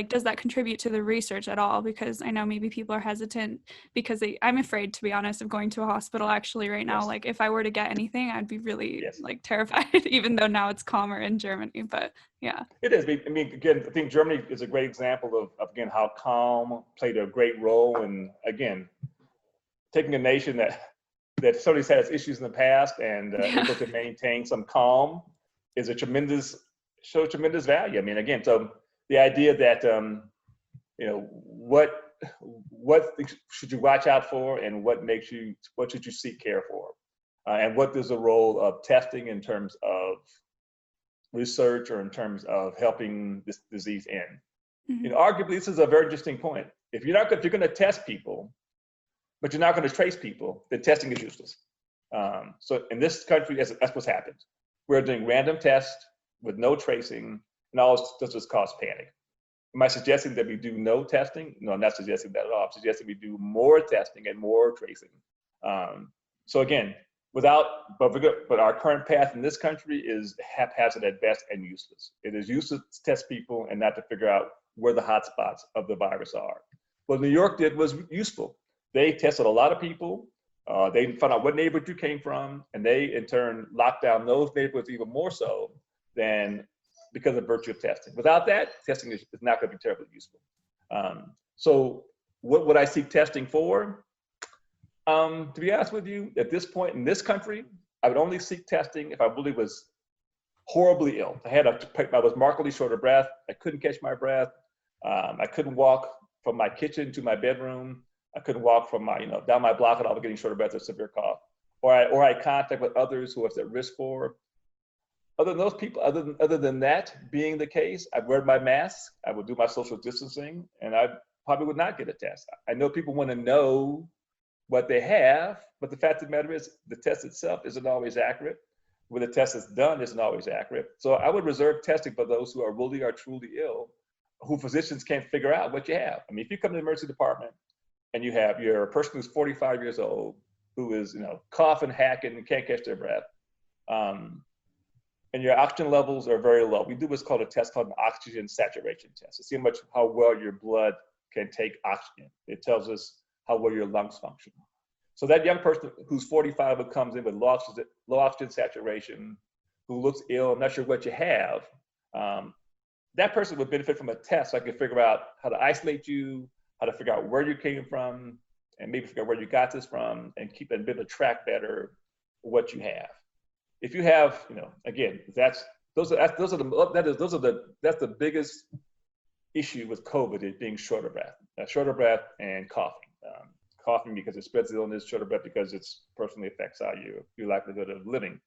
does that contribute to the research at all? Because I know maybe people are hesitant because I'm afraid, to be honest, of going to a hospital actually right now. Yes. Like if I were to get anything, I'd be really terrified, even though now it's calmer in Germany, but yeah. It is. I mean, again, I think Germany is a great example of again, how calm played a great role in, again, taking a nation that certainly has issues in the past and able to maintain some calm is shows tremendous value. I mean, again, so the idea that, what should you watch out for, and what should you seek care for? And what is the role of testing in terms of research or in terms of helping this disease end? Mm-hmm. Arguably, this is a very interesting point. If you're going to test people, but you're not going to trace people, then testing is useless. So in this country, that's what's happened. We're doing random tests with no tracing, and all this just cause panic. Am I suggesting that we do no testing? No, I'm not suggesting that at all. I'm suggesting we do more testing and more tracing. So again, but our current path in this country is haphazard at best and useless. It is useless to test people and not to figure out where the hot spots of the virus are. What New York did was useful. They tested a lot of people. They found out what neighborhood you came from, and they in turn locked down those neighborhoods even more so than because of virtue of testing. Without that, testing is not going to be terribly useful. So what would I seek testing for? To be honest with you, at this point in this country, I would only seek testing if I really was horribly ill. I was markedly short of breath. I couldn't catch my breath. I couldn't walk from my kitchen to my bedroom. I couldn't walk from down my block, and I was getting short of breath or severe cough. Or I had contact with others who I was at risk for. Other than those people, other than that being the case, I'd wear my mask. I would do my social distancing, and I probably would not get a test. I know people want to know what they have, but the fact of the matter is the test itself isn't always accurate. When the test is done isn't always accurate. So I would reserve testing for those who are truly ill, who physicians can't figure out what you have. I mean, if you come to the emergency department and you're a person who's 45 years old, who is coughing, hacking, and can't catch their breath, and your oxygen levels are very low, we do what's called a test called an oxygen saturation test to see how well your blood can take oxygen. It tells us how well your lungs function. So that young person who's 45 who comes in with low oxygen saturation, who looks ill, I'm not sure what you have, that person would benefit from a test so I could figure out how to isolate you, how to figure out where you came from, and maybe figure out where you got this from, and keep and be able to track better what you have. If you have, again, that's the biggest issue with COVID is being short of breath and coughing. Coughing because it spreads the illness, short of breath because it personally affects your likelihood of living.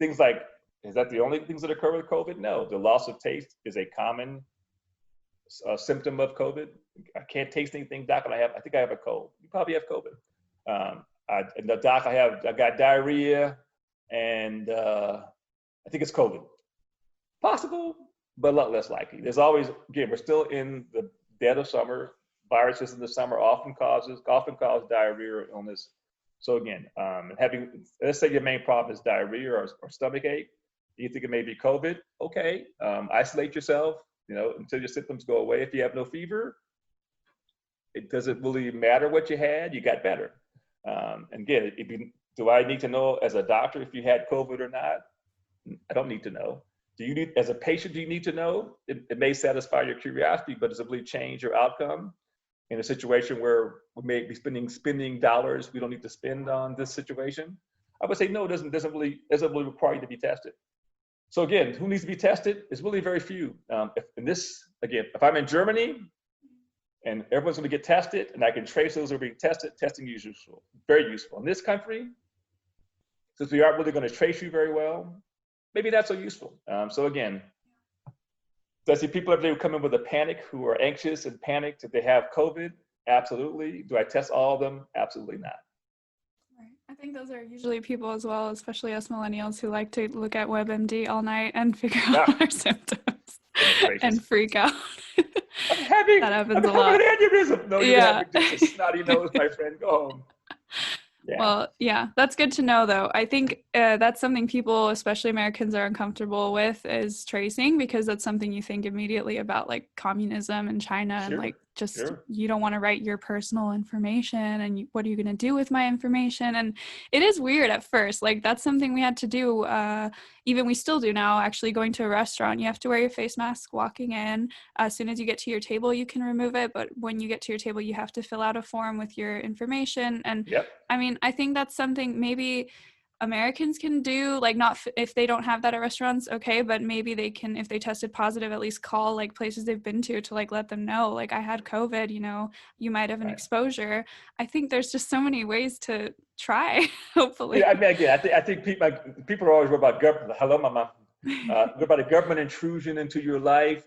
Things like, is that the only things that occur with COVID? No, the loss of taste is a common symptom of COVID. I can't taste anything, doc, and I think I have a cold. You probably have COVID. Doc, I got diarrhea, and I think it's COVID. Possible, but a lot less likely. There's always, again, we're still in the dead of summer. Viruses in the summer often cause diarrhea or illness. So again, let's say your main problem is diarrhea or stomach ache. You think it may be COVID? Okay, isolate yourself, until your symptoms go away. If you have no fever, it doesn't really matter what you had. You got better. And again, do I need to know as a doctor if you had COVID or not? I don't need to know. As a patient, do you need to know? It may satisfy your curiosity, but does it really change your outcome? In a situation where we may be spending dollars we don't need to spend on this situation, I would say no. It doesn't really require you to be tested. So again, who needs to be tested? It's really very few. If I'm in Germany and everyone's going to get tested, and I can trace those who are being tested, testing is useful, very useful. In this country, since we aren't really going to trace you very well, maybe not so useful. So again. Do I see people every day who come in with a panic, who are anxious and panicked that they have COVID? Absolutely. Do I test all of them? Absolutely not. Right. I think those are usually people as well, especially us millennials, who like to look at WebMD all night and figure out our symptoms and freak out. That happens a lot. I'm having an aneurysm. No, you're having just a snotty nose, my friend. Go home. Yeah. Well, yeah, that's good to know, though. I think that's something people, especially Americans, are uncomfortable with, is tracing, because that's something you think immediately about, like communism and China, and like you don't want to write your personal information, and what are you going to do with my information? And it is weird at first. Like, that's something we had to do. Even we still do now, actually. Going to a restaurant, you have to wear your face mask walking in. As soon as you get to your table, you can remove it, but when you get to your table, you have to fill out a form with your information. And I mean, I think that's something maybe Americans can do, like, not if they don't have that at restaurants, okay, but maybe they can, if they tested positive, at least call like places they've been to like let them know, like, I had COVID, you might have an exposure. I think there's just so many ways to try, hopefully. Yeah, I mean, again, I think people are always worried about government. Hello, mama. Worried about a government intrusion into your life.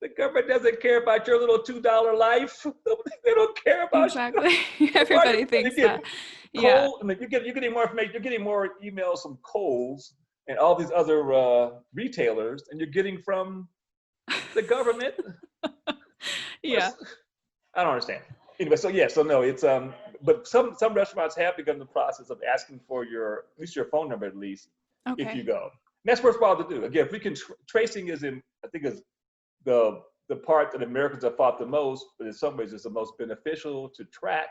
The government doesn't care about your little $2 life. They don't care about exactly. Everybody thinks that. Yeah. I mean, you're getting more information. You're getting more emails from Kohl's and all these other retailers, and you're getting from the government. Yeah. I don't understand. Anyway, so no, it's but some restaurants have begun the process of asking for at least your phone number, at least, if you go. And that's worthwhile to do. Again, if we can, tracing is the part that Americans have fought the most, but in some ways it's the most beneficial to track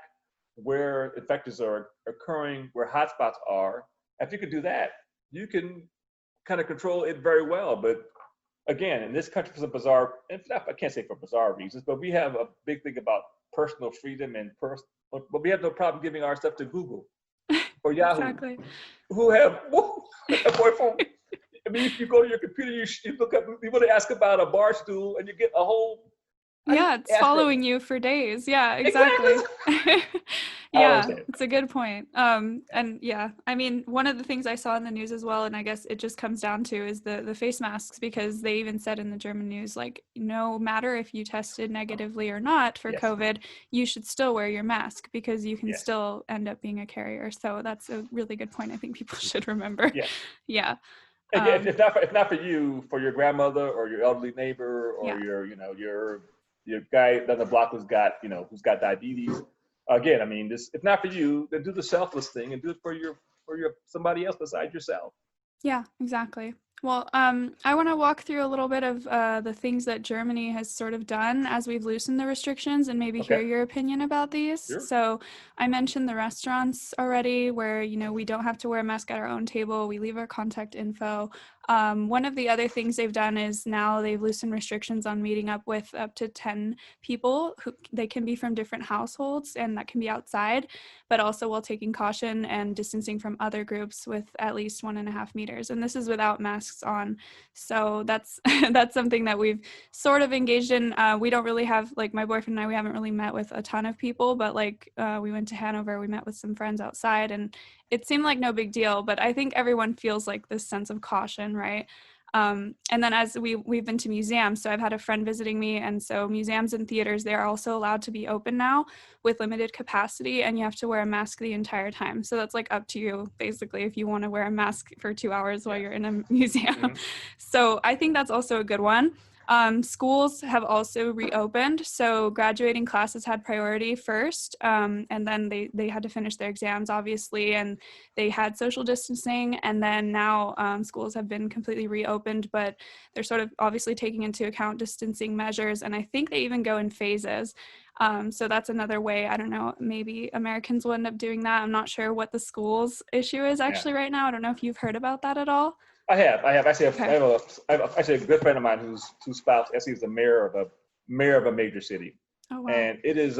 where infections are occurring, where hotspots are. If you can do that, you can kind of control it very well. But again, in this country, for some bizarre, I can't say for bizarre reasons, but we have a big thing about personal freedom and but we have no problem giving our stuff to Google or Yahoo, Exactly. who have, I mean, if you go to your computer, you look up, you want to ask about a bar stool, and you get a whole. Yeah, it's following you for days. Yeah, exactly. Exactly. Yeah, it's a good point. And yeah, I mean, one of the things I saw in the news as well, and I guess it just comes down to is the face masks, because they even said in the German news, like, no matter if you tested negatively or not for COVID, you should still wear your mask because you can still end up being a carrier. So that's a really good point. I think people should remember. Yes. Yeah. Again, if not for you, for your grandmother or your elderly neighbor or your guy down the block who's got diabetes. Again, I mean, if not for you, then do the selfless thing and do it for your somebody else besides yourself. Yeah, exactly. Well, I want to walk through a little bit of the things that Germany has sort of done as we've loosened the restrictions and maybe hear your opinion about these. Sure. So I mentioned the restaurants already where, we don't have to wear a mask at our own table. We leave our contact info. One of the other things they've done is now they've loosened restrictions on meeting up with up to 10 people who they can be from different households, and that can be outside, but also while taking caution and distancing from other groups with at least 1.5 meters. And this is without masks on. So that's that's something that we've sort of engaged in. We don't really have, like, my boyfriend and I, we haven't really met with a ton of people, but like we went to Hanover, we met with some friends outside, and it seemed like no big deal, but I think everyone feels like this sense of caution, right? And then as we've been to museums, so I've had a friend visiting me, and so museums and theaters, they are also allowed to be open now with limited capacity, and you have to wear a mask the entire time. So that's like up to you, basically, if you want to wear a mask for 2 hours while you're in a museum. Mm-hmm. So I think that's also a good one. Schools have also reopened, so graduating classes had priority first, and then they had to finish their exams, obviously, and they had social distancing, and then now schools have been completely reopened, but they're sort of obviously taking into account distancing measures, and I think they even go in phases. So that's another way. I don't know, maybe Americans will end up doing that. I'm not sure what the schools issue is actually right now. I don't know if you've heard about that at all. I have actually. I have actually a good friend of mine whose spouse actually is the mayor of a major city. Oh, wow. And it is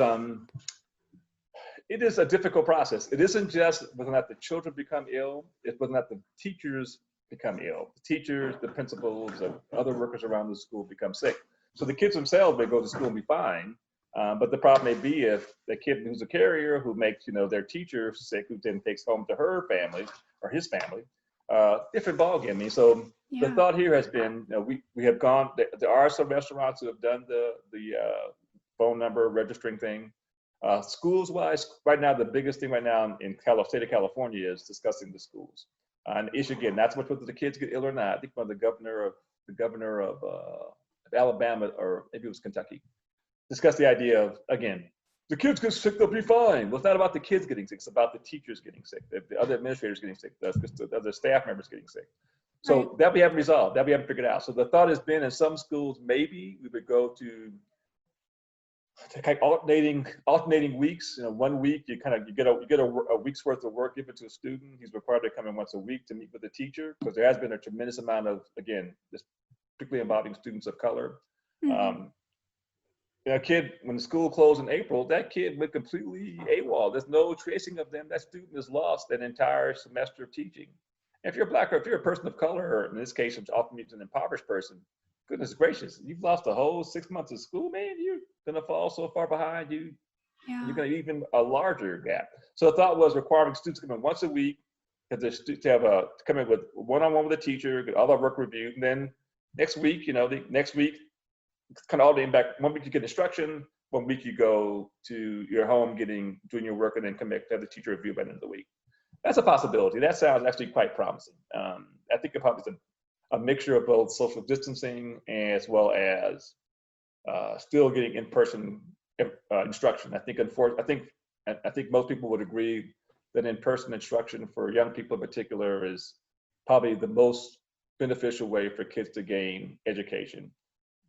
a difficult process. It isn't just whether or not the children become ill; it's whether or not the teachers become ill. The teachers, the principals, and other workers around the school become sick. So the kids themselves may go to school and be fine, but the problem may be if the kid who's a carrier who makes their teacher sick, who then takes home to her family or his family. Different ballgame. I mean, so the thought here has been, we have gone. There are some restaurants who have done the phone number registering thing. Schools wise, right now the biggest thing right now in state of California is discussing the schools. And the issue again, not so much whether the kids get ill or not. I think the governor of Alabama, or maybe it was Kentucky, discussed the idea of, again, the kids get sick, they'll be fine. Well, it's not about the kids getting sick. It's about the teachers getting sick, the other administrators getting sick, the other staff members getting sick. So that we haven't resolved, that we haven't figured out. So the thought has been in some schools, maybe we would go to kind of alternating weeks. 1 week you get a week's worth of work given to a student. He's required to come in once a week to meet with the teacher, because there has been a tremendous amount of, again, this particularly involving students of color. Mm-hmm. A kid, when the school closed in April, that kid went completely AWOL. There's no tracing of them. That student has lost an entire semester of teaching. And if you're black, or if you're a person of color, or in this case, it's often an impoverished person, goodness gracious, you've lost a whole 6 months of school, man. You're gonna fall so far behind. You're gonna even a larger gap. So the thought was requiring students to come in once a week, to come in with one-on-one with a teacher, get all their work reviewed, and then next week, kind of all the impact. 1 week you get instruction, 1 week you go to your home doing your work, and then come back to have the teacher review by the end of the week. That's a possibility. That sounds actually quite promising. I think it probably is a mixture of both social distancing as well as still getting in-person instruction. I think most people would agree that in-person instruction for young people in particular is probably the most beneficial way for kids to gain education.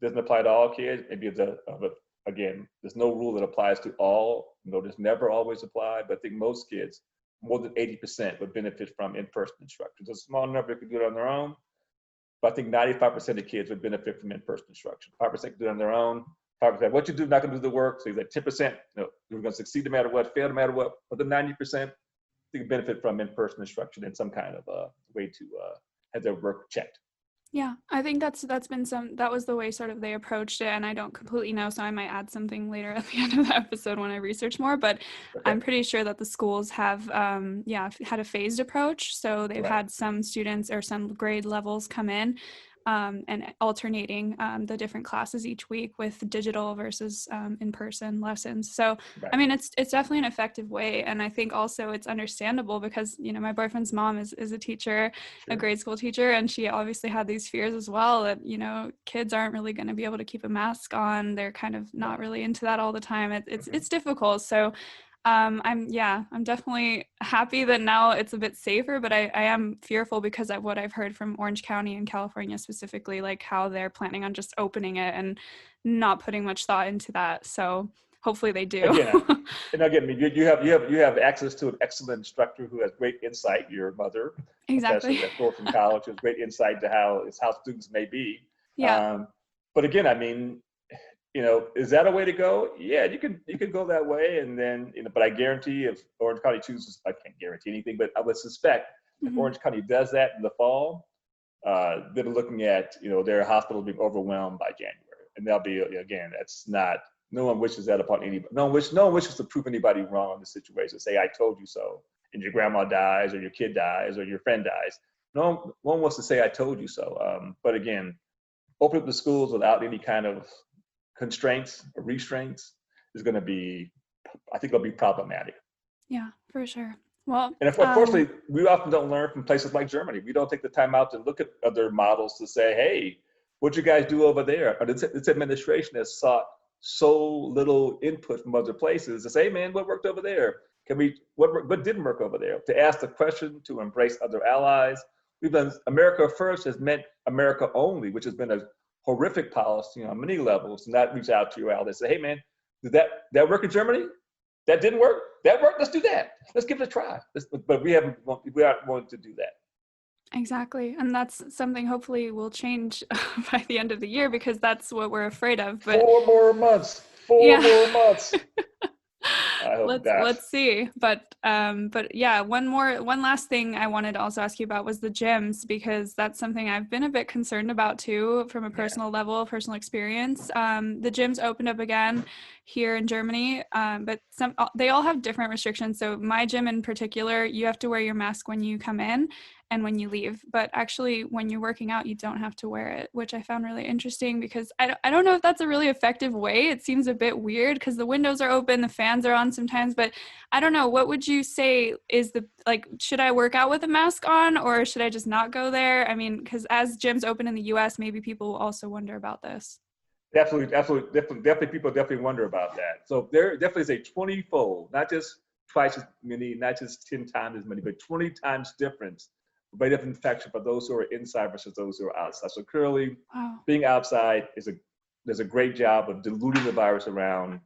Doesn't apply to all kids. Maybe again, there's no rule that applies to all. There's never always apply, but I think most kids, more than 80%, would benefit from in-person instruction. There's a small number who can do it on their own, but I think 95% of kids would benefit from in-person instruction. 5% can do it on their own. Talk about what you do, not going to do the work. So he's like 10%, you're going to succeed no matter what, fail no matter what. But the 90%, you can benefit from in-person instruction in some kind of way to have their work checked. Yeah, I think that was the way sort of they approached it, and I don't completely know, so I might add something later at the end of the episode when I research more, but okay. I'm pretty sure that the schools have, had a phased approach, so they've had some students or some grade levels come in and alternating the different classes each week with digital versus in-person lessons. So, I mean, it's definitely an effective way. And I think also it's understandable because, my boyfriend's mom is a teacher, a grade school teacher, and she obviously had these fears as well that, kids aren't really going to be able to keep a mask on. They're kind of not really into that all the time. It's difficult. So I'm definitely happy that now it's a bit safer, but I am fearful because of what I've heard from Orange County and California specifically, like how they're planning on just opening it and not putting much thought into that. So hopefully they do. Again, you have access to an excellent instructor who has great insight. Your mother, exactly, professor at Thornton College, has great insight to how students may be. Yeah. But again, I mean, is that a way to go? Yeah, you can go that way, and then but I guarantee if Orange County chooses, I can't guarantee anything, but I would suspect if Orange County does that in the fall, they're looking at their hospital being overwhelmed by January, and that'll be again, that's not. No one wishes that upon anybody. No one wishes to prove anybody wrong in this situation. Say I told you so, and your grandma dies, or your kid dies, or your friend dies. No one wants to say I told you so. But again, open up the schools without any kind of constraints or restraints is going to be, I think it'll be problematic. Yeah, for sure. Well, and unfortunately, we often don't learn from places like Germany. We don't take the time out to look at other models to say, hey, what'd you guys do over there? This administration has sought so little input from other places to say, hey, man, what worked over there? What didn't work over there? To ask the question, to embrace other allies. We've done America first has meant America only, which has been a horrific policy on many levels, and that reach out to your allies. Say, hey man, did that work in Germany? That didn't work? That worked? Let's do that. Let's give it a try. But we aren't willing to do that. Exactly. And that's something hopefully will change by the end of the year, because that's what we're afraid of. But 4 more months. 4 more months. I hope let's see. But yeah, one last thing I wanted to also ask you about was the gyms, because that's something I've been a bit concerned about too, from a personal level, personal experience. The gyms opened up again here in Germany, but they all have different restrictions. So my gym in particular, you have to wear your mask when you come in and when you leave, but actually when you're working out, you don't have to wear it, which I found really interesting, because I don't know if that's a really effective way. It seems a bit weird because the windows are open, the fans are on sometimes, but I don't know. What would you say is should I work out with a mask on, or should I just not go there? I mean, because as gyms open in the US, maybe people will also wonder about this. Definitely, people definitely wonder about that. So there definitely is a 20-fold, not just twice as many, not just 10 times as many, but 20 times difference rate of infection for those who are inside versus those who are outside. So clearly, being outside there's a great job of diluting the virus around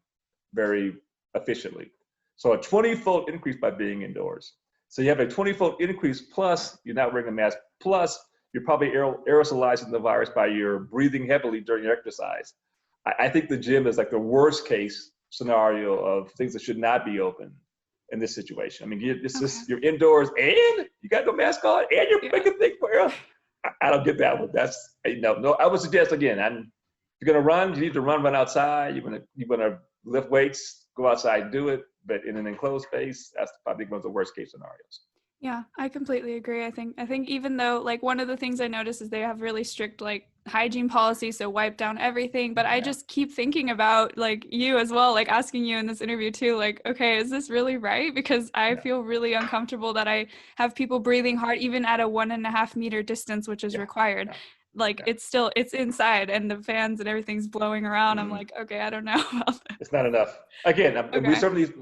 very efficiently. So a 20-fold increase by being indoors. So you have a 20-fold increase, plus you're not wearing a mask, plus you're probably aerosolizing the virus by your breathing heavily during your exercise. I think the gym is like the worst case scenario of things that should not be open in this situation. I mean, you're indoors and you got no mask on and you're making things for air. I don't get that one. That's no. I would suggest again, if you're gonna run, you need to run outside. You're gonna lift weights, go outside and do it. But in an enclosed space, that's probably one of the worst case scenarios. Yeah, I completely agree. I think even though one of the things I noticed is they have really strict hygiene policies, so wipe down everything. But I just keep thinking about you as well, asking you in this interview too, okay, is this really right? Because I feel really uncomfortable that I have people breathing hard, even at a 1.5 meter distance, which is required. It's inside and the fans and everything's blowing around. I'm okay, I don't know about that. It's not enough. Again, we certainly,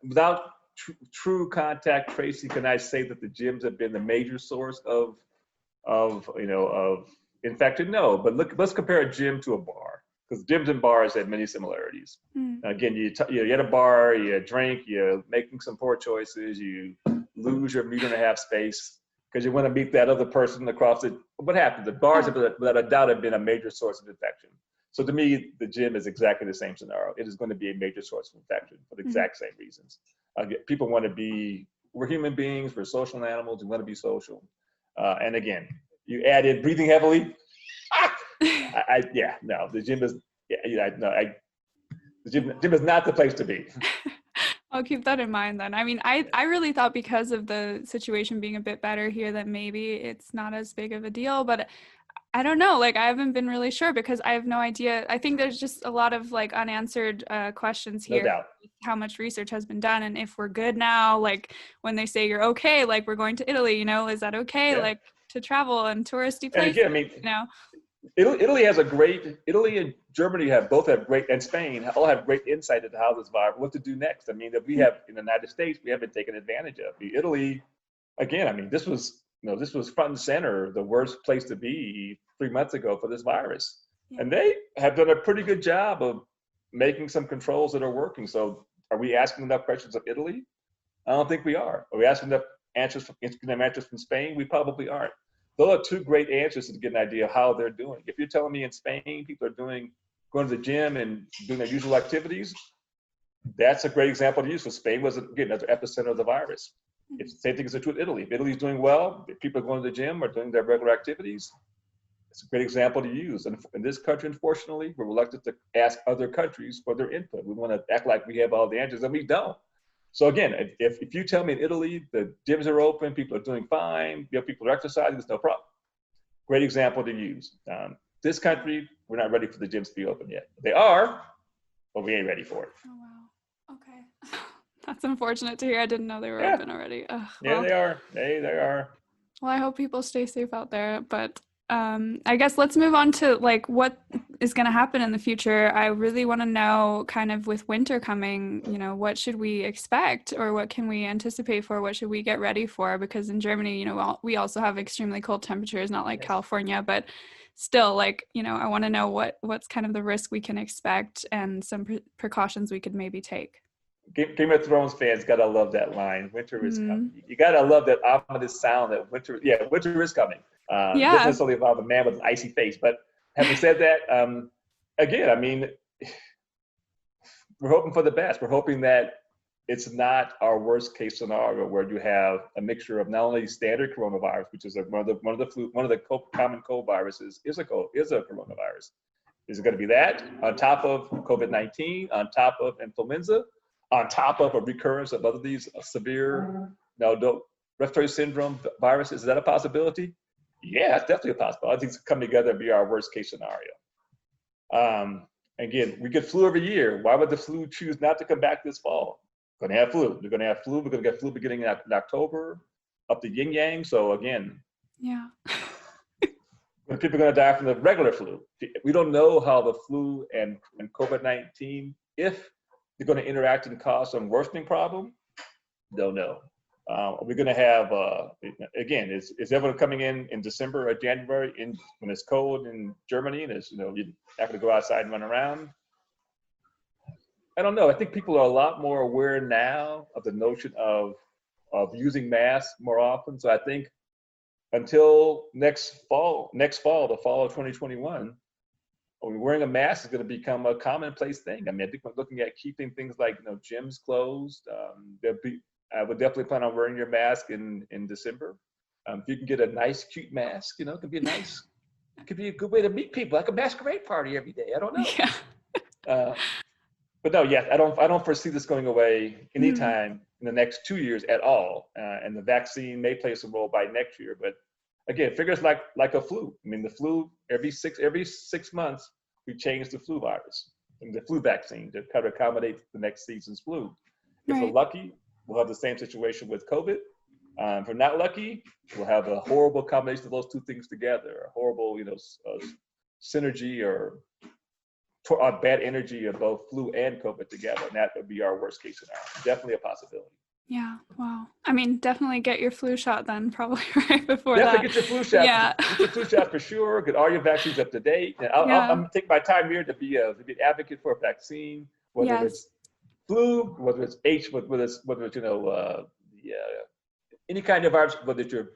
without true contact tracing, can I say that the gyms have been the major source of infection? No, but let's compare a gym to a bar, because gyms and bars have many similarities. Again, you're at a bar, you drink, you're making some poor choices, you lose your 1.5 meter space because you want to meet that other person across it. What happens? The bars have, without a doubt, have been a major source of infection. So to me, the gym is exactly the same scenario. It is going to be a major source of infection for the exact same reasons. People want to be, we're human beings, we're social animals, we want to be social. And again, you add in breathing heavily. The gym is, the gym is not the place to be. I'll keep that in mind then. I mean, I really thought because of the situation being a bit better here that maybe it's not as big of a deal, but I don't know. Like, I haven't been really sure because I have no idea. I think there's just a lot of like unanswered questions here. No doubt. How much research has been done and if we're good now, like when they say you're okay, like we're going to Italy, is that okay? Yeah. Like to travel and touristy places, and again, I mean, Italy and Germany both have great, and Spain all have great insight into how this virus, what to do next. I mean, that we have in the United States, we haven't taken advantage of. Italy, again, I mean, this was front and center, the worst place to be 3 months ago for this virus. Yeah. And they have done a pretty good job of making some controls that are working. So are we asking enough questions of Italy? I don't think we are. Are we asking enough answers from Spain? We probably aren't. Those are two great answers to get an idea of how they're doing. If you're telling me in Spain, people are going to the gym and doing their usual activities, that's a great example to use. So Spain was, again, another epicenter of the virus. It's the same thing is true with Italy. If Italy's doing well, if people are going to the gym or doing their regular activities, it's a great example to use. And in this country, unfortunately, we're reluctant to ask other countries for their input. We want to act like we have all the answers, and we don't. So again, if you tell me in Italy the gyms are open, people are doing fine, people are exercising, there's no problem. Great example to use. This country, we're not ready for the gyms to be open yet. They are, but we ain't ready for it. Oh, wow. Okay. That's unfortunate to hear. I didn't know they were open already. They are. They are. Well, I hope people stay safe out there, but I guess let's move on to like what is going to happen in the future. I really want to know, kind of with winter coming, what should we expect, or what can we anticipate for? What should we get ready for? Because in Germany, we also have extremely cold temperatures, not like California, but still, like, I want to know what's kind of the risk we can expect and some precautions we could maybe take. Game of Thrones fans gotta love that line. Winter is coming. You gotta love that ominous sound that winter is coming. Doesn't necessarily involve a man with an icy face, but having said that, again, I mean, we're hoping for the best. We're hoping that it's not our worst case scenario where you have a mixture of not only standard coronavirus, which is one of the common cold viruses, is a coronavirus. Is it going to be that on top of COVID-19, on top of influenza, on top of a recurrence of other these severe respiratory syndrome viruses? Is that a possibility? Yeah, it's definitely a possibility. I think it's come together and be our worst case scenario. Again, we get flu every year. Why would the flu choose not to come back this fall? We're going to have flu. We're going to have flu. We're going to get flu beginning in October, up to yin yang. So again, people are going to die from the regular flu. We don't know how the flu and COVID-19, if they're going to interact and cause some worsening problem. Don't know. We're going to have, again, is everyone coming in December or January when it's cold in Germany and you're not going to go outside and run around? I don't know. I think people are a lot more aware now of the notion of using masks more often. So I think until next fall, the fall of 2021, wearing a mask is going to become a commonplace thing. I mean, I think we're looking at keeping things like gyms closed. I would definitely plan on wearing your mask in December. If you can get a nice, cute mask, it could be a good way to meet people, like a masquerade party every day. I don't know. Yeah. But no, I don't foresee this going away anytime in the next 2 years at all. And the vaccine may play some role by next year. But again, figures like a flu. I mean, the flu every 6 months we change the flu virus and the flu vaccine to kind of accommodate the next season's flu. If we're lucky, we'll have the same situation with COVID. If we're not lucky, we'll have a horrible combination of those two things together, a horrible, synergy or bad energy of both flu and COVID together. And that would be our worst case scenario. Definitely a possibility. Yeah. Wow. I mean, definitely get your flu shot then, probably right before definitely get your flu shot. Yeah. Get your flu shot for sure. Get all your vaccines up to date. And I'm going to take my time here to be an advocate for a vaccine, whether it's flu, whether it's any kind of virus, whether it's your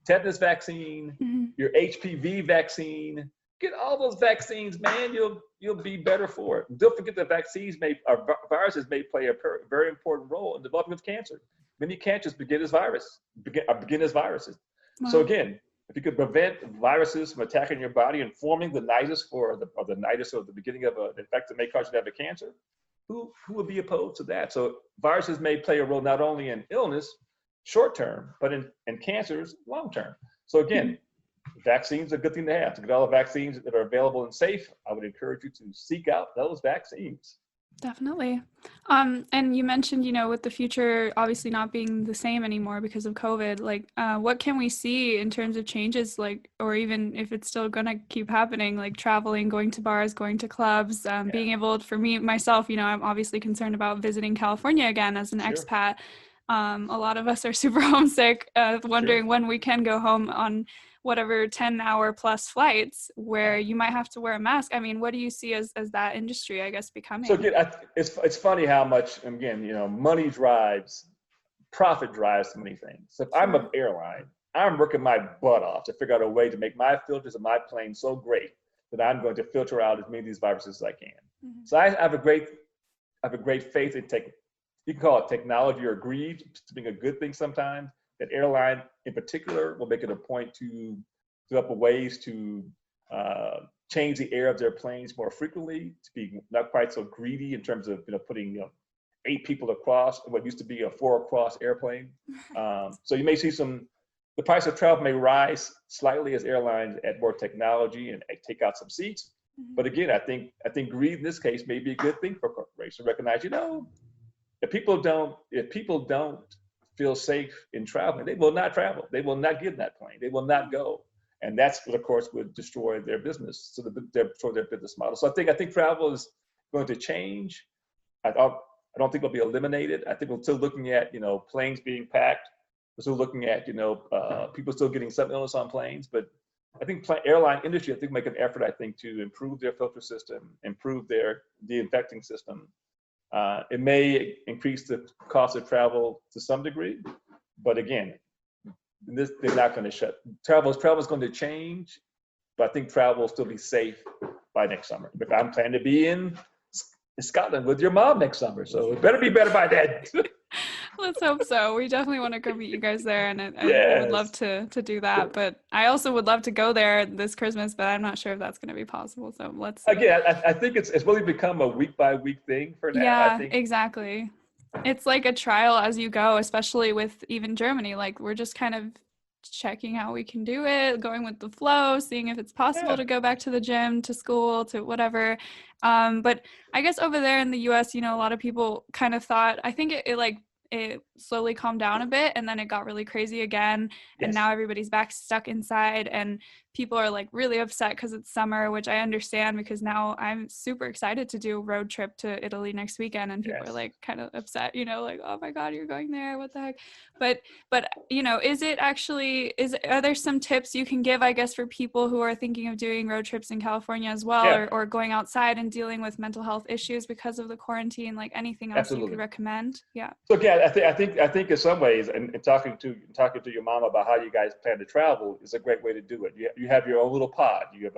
tetanus vaccine, your HPV vaccine, get all those vaccines, man. You'll be better for it. Don't forget that vaccines viruses may play a very important role in developing of cancer. Many cancers begin as viruses. Wow. So again, if you could prevent viruses from attacking your body and forming the nidus or the nidus or the beginning of an infection that may cause you to have a cancer, who would be opposed to that? So viruses may play a role not only in illness, short term, but in cancers, long term. So again, vaccines are a good thing to have. To get all the vaccines that are available and safe, I would encourage you to seek out those vaccines. Definitely. And you mentioned, with the future obviously not being the same anymore because of COVID, like, what can we see in terms of changes, like, or even if it's still going to keep happening, like traveling, going to bars, going to clubs, being able, for me, myself, I'm obviously concerned about visiting California again as an expat. A lot of us are super homesick, wondering when we can go home on whatever 10-hour plus flights where you might have to wear a mask. I mean, what do you see as that industry, I guess, becoming? So again, it's funny how much, again, profit drives so many things. So if I'm an airline, I'm working my butt off to figure out a way to make my filters of my plane so great that I'm going to filter out as many of these viruses as I can. Mm-hmm. So I have a great faith in you can call it technology or greed, to being a good thing sometimes, that airline in particular will make it a point to develop ways to change the air of their planes more frequently, to be not quite so greedy in terms of putting 8 people across what used to be a 4 across airplane. So you may see the price of travel may rise slightly as airlines add more technology and take out some seats. Mm-hmm. But again, I think greed in this case may be a good thing for corporations. Recognize, if people don't feel safe in traveling, they will not travel. They will not get in that plane. They will not go. And that's what, of course, would destroy their business, destroy their business model. So I think travel is going to change. I don't think it'll be eliminated. I think we're still looking at, planes being packed. We're still looking at, people still getting some illness on planes. But I think airline industry, make an effort, to improve their filter system, improve their de-infecting system. It may increase the cost of travel to some degree, but again, they're not going to shut. Travel is going to change, but I think travel will still be safe by next summer. If I'm planning to be in Scotland with your mom next summer, so it better be better by then. Let's hope so. We definitely want to go meet you guys there, and I would love to do that. But I also would love to go there this Christmas, but I'm not sure if that's going to be possible. So let's see. Again, I think it's really become a week by week thing for now. Yeah, exactly. It's like a trial as you go, especially with even Germany. Like, we're just kind of checking how we can do it, going with the flow, seeing if it's possible to go back to the gym, to school, to whatever. But I guess over there in the US, a lot of people kind of thought, I think it slowly calmed down a bit, and then it got really crazy again. And now everybody's back stuck inside, and people are like really upset because it's summer, which I understand, because now I'm super excited to do a road trip to Italy next weekend, and people are like kind of upset, like, oh my God, you're going there, what the heck? But are there some tips you can give, I guess, for people who are thinking of doing road trips in California as well, or going outside and dealing with mental health issues because of the quarantine, like anything else you could recommend? Yeah. So again, I think in some ways, and talking to your mom about how you guys plan to travel is a great way to do it. You have your own little pod. You have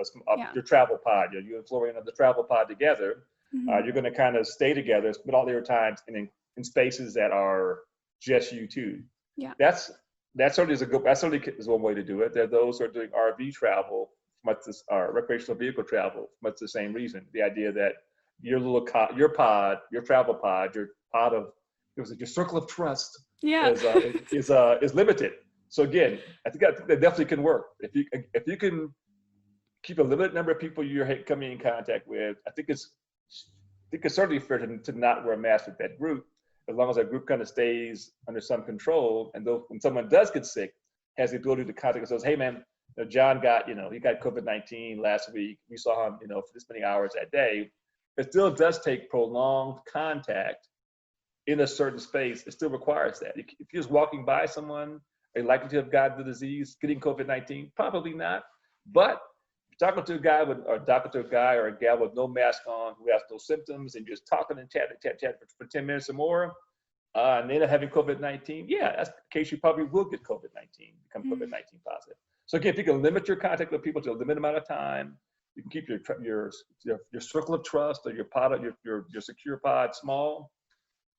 your travel pod. You and Florian have the travel pod together. Mm-hmm. You're going to kind of stay together, spend all your time in spaces that are just you two. Yeah. That certainly is one way to do it. There are those who are doing RV travel, recreational vehicle travel, much the same reason. The idea that your travel pod, your pod of your circle of trust is limited. So again, I think that definitely can work. If you can keep a limited number of people you're coming in contact with, I think it's certainly fair to not wear a mask with that group, as long as that group kind of stays under some control. And when someone does get sick, has the ability to contact and says, hey man, John got he got COVID-19 last week. We saw him for this many hours that day. It still does take prolonged contact in a certain space. It still requires that. If you're just walking by someone, are you likely to have gotten the disease, getting COVID-19? Probably not. But if you're talking to a guy or a gal with no mask on, who has no symptoms, and just talking and chatting for 10 minutes or more, and they end up having COVID-19, that's the case. You probably will get COVID-19, become COVID-19 positive. So again, if you can limit your contact with people to a limited amount of time, You can keep your circle of trust or your pod, your secure pod small.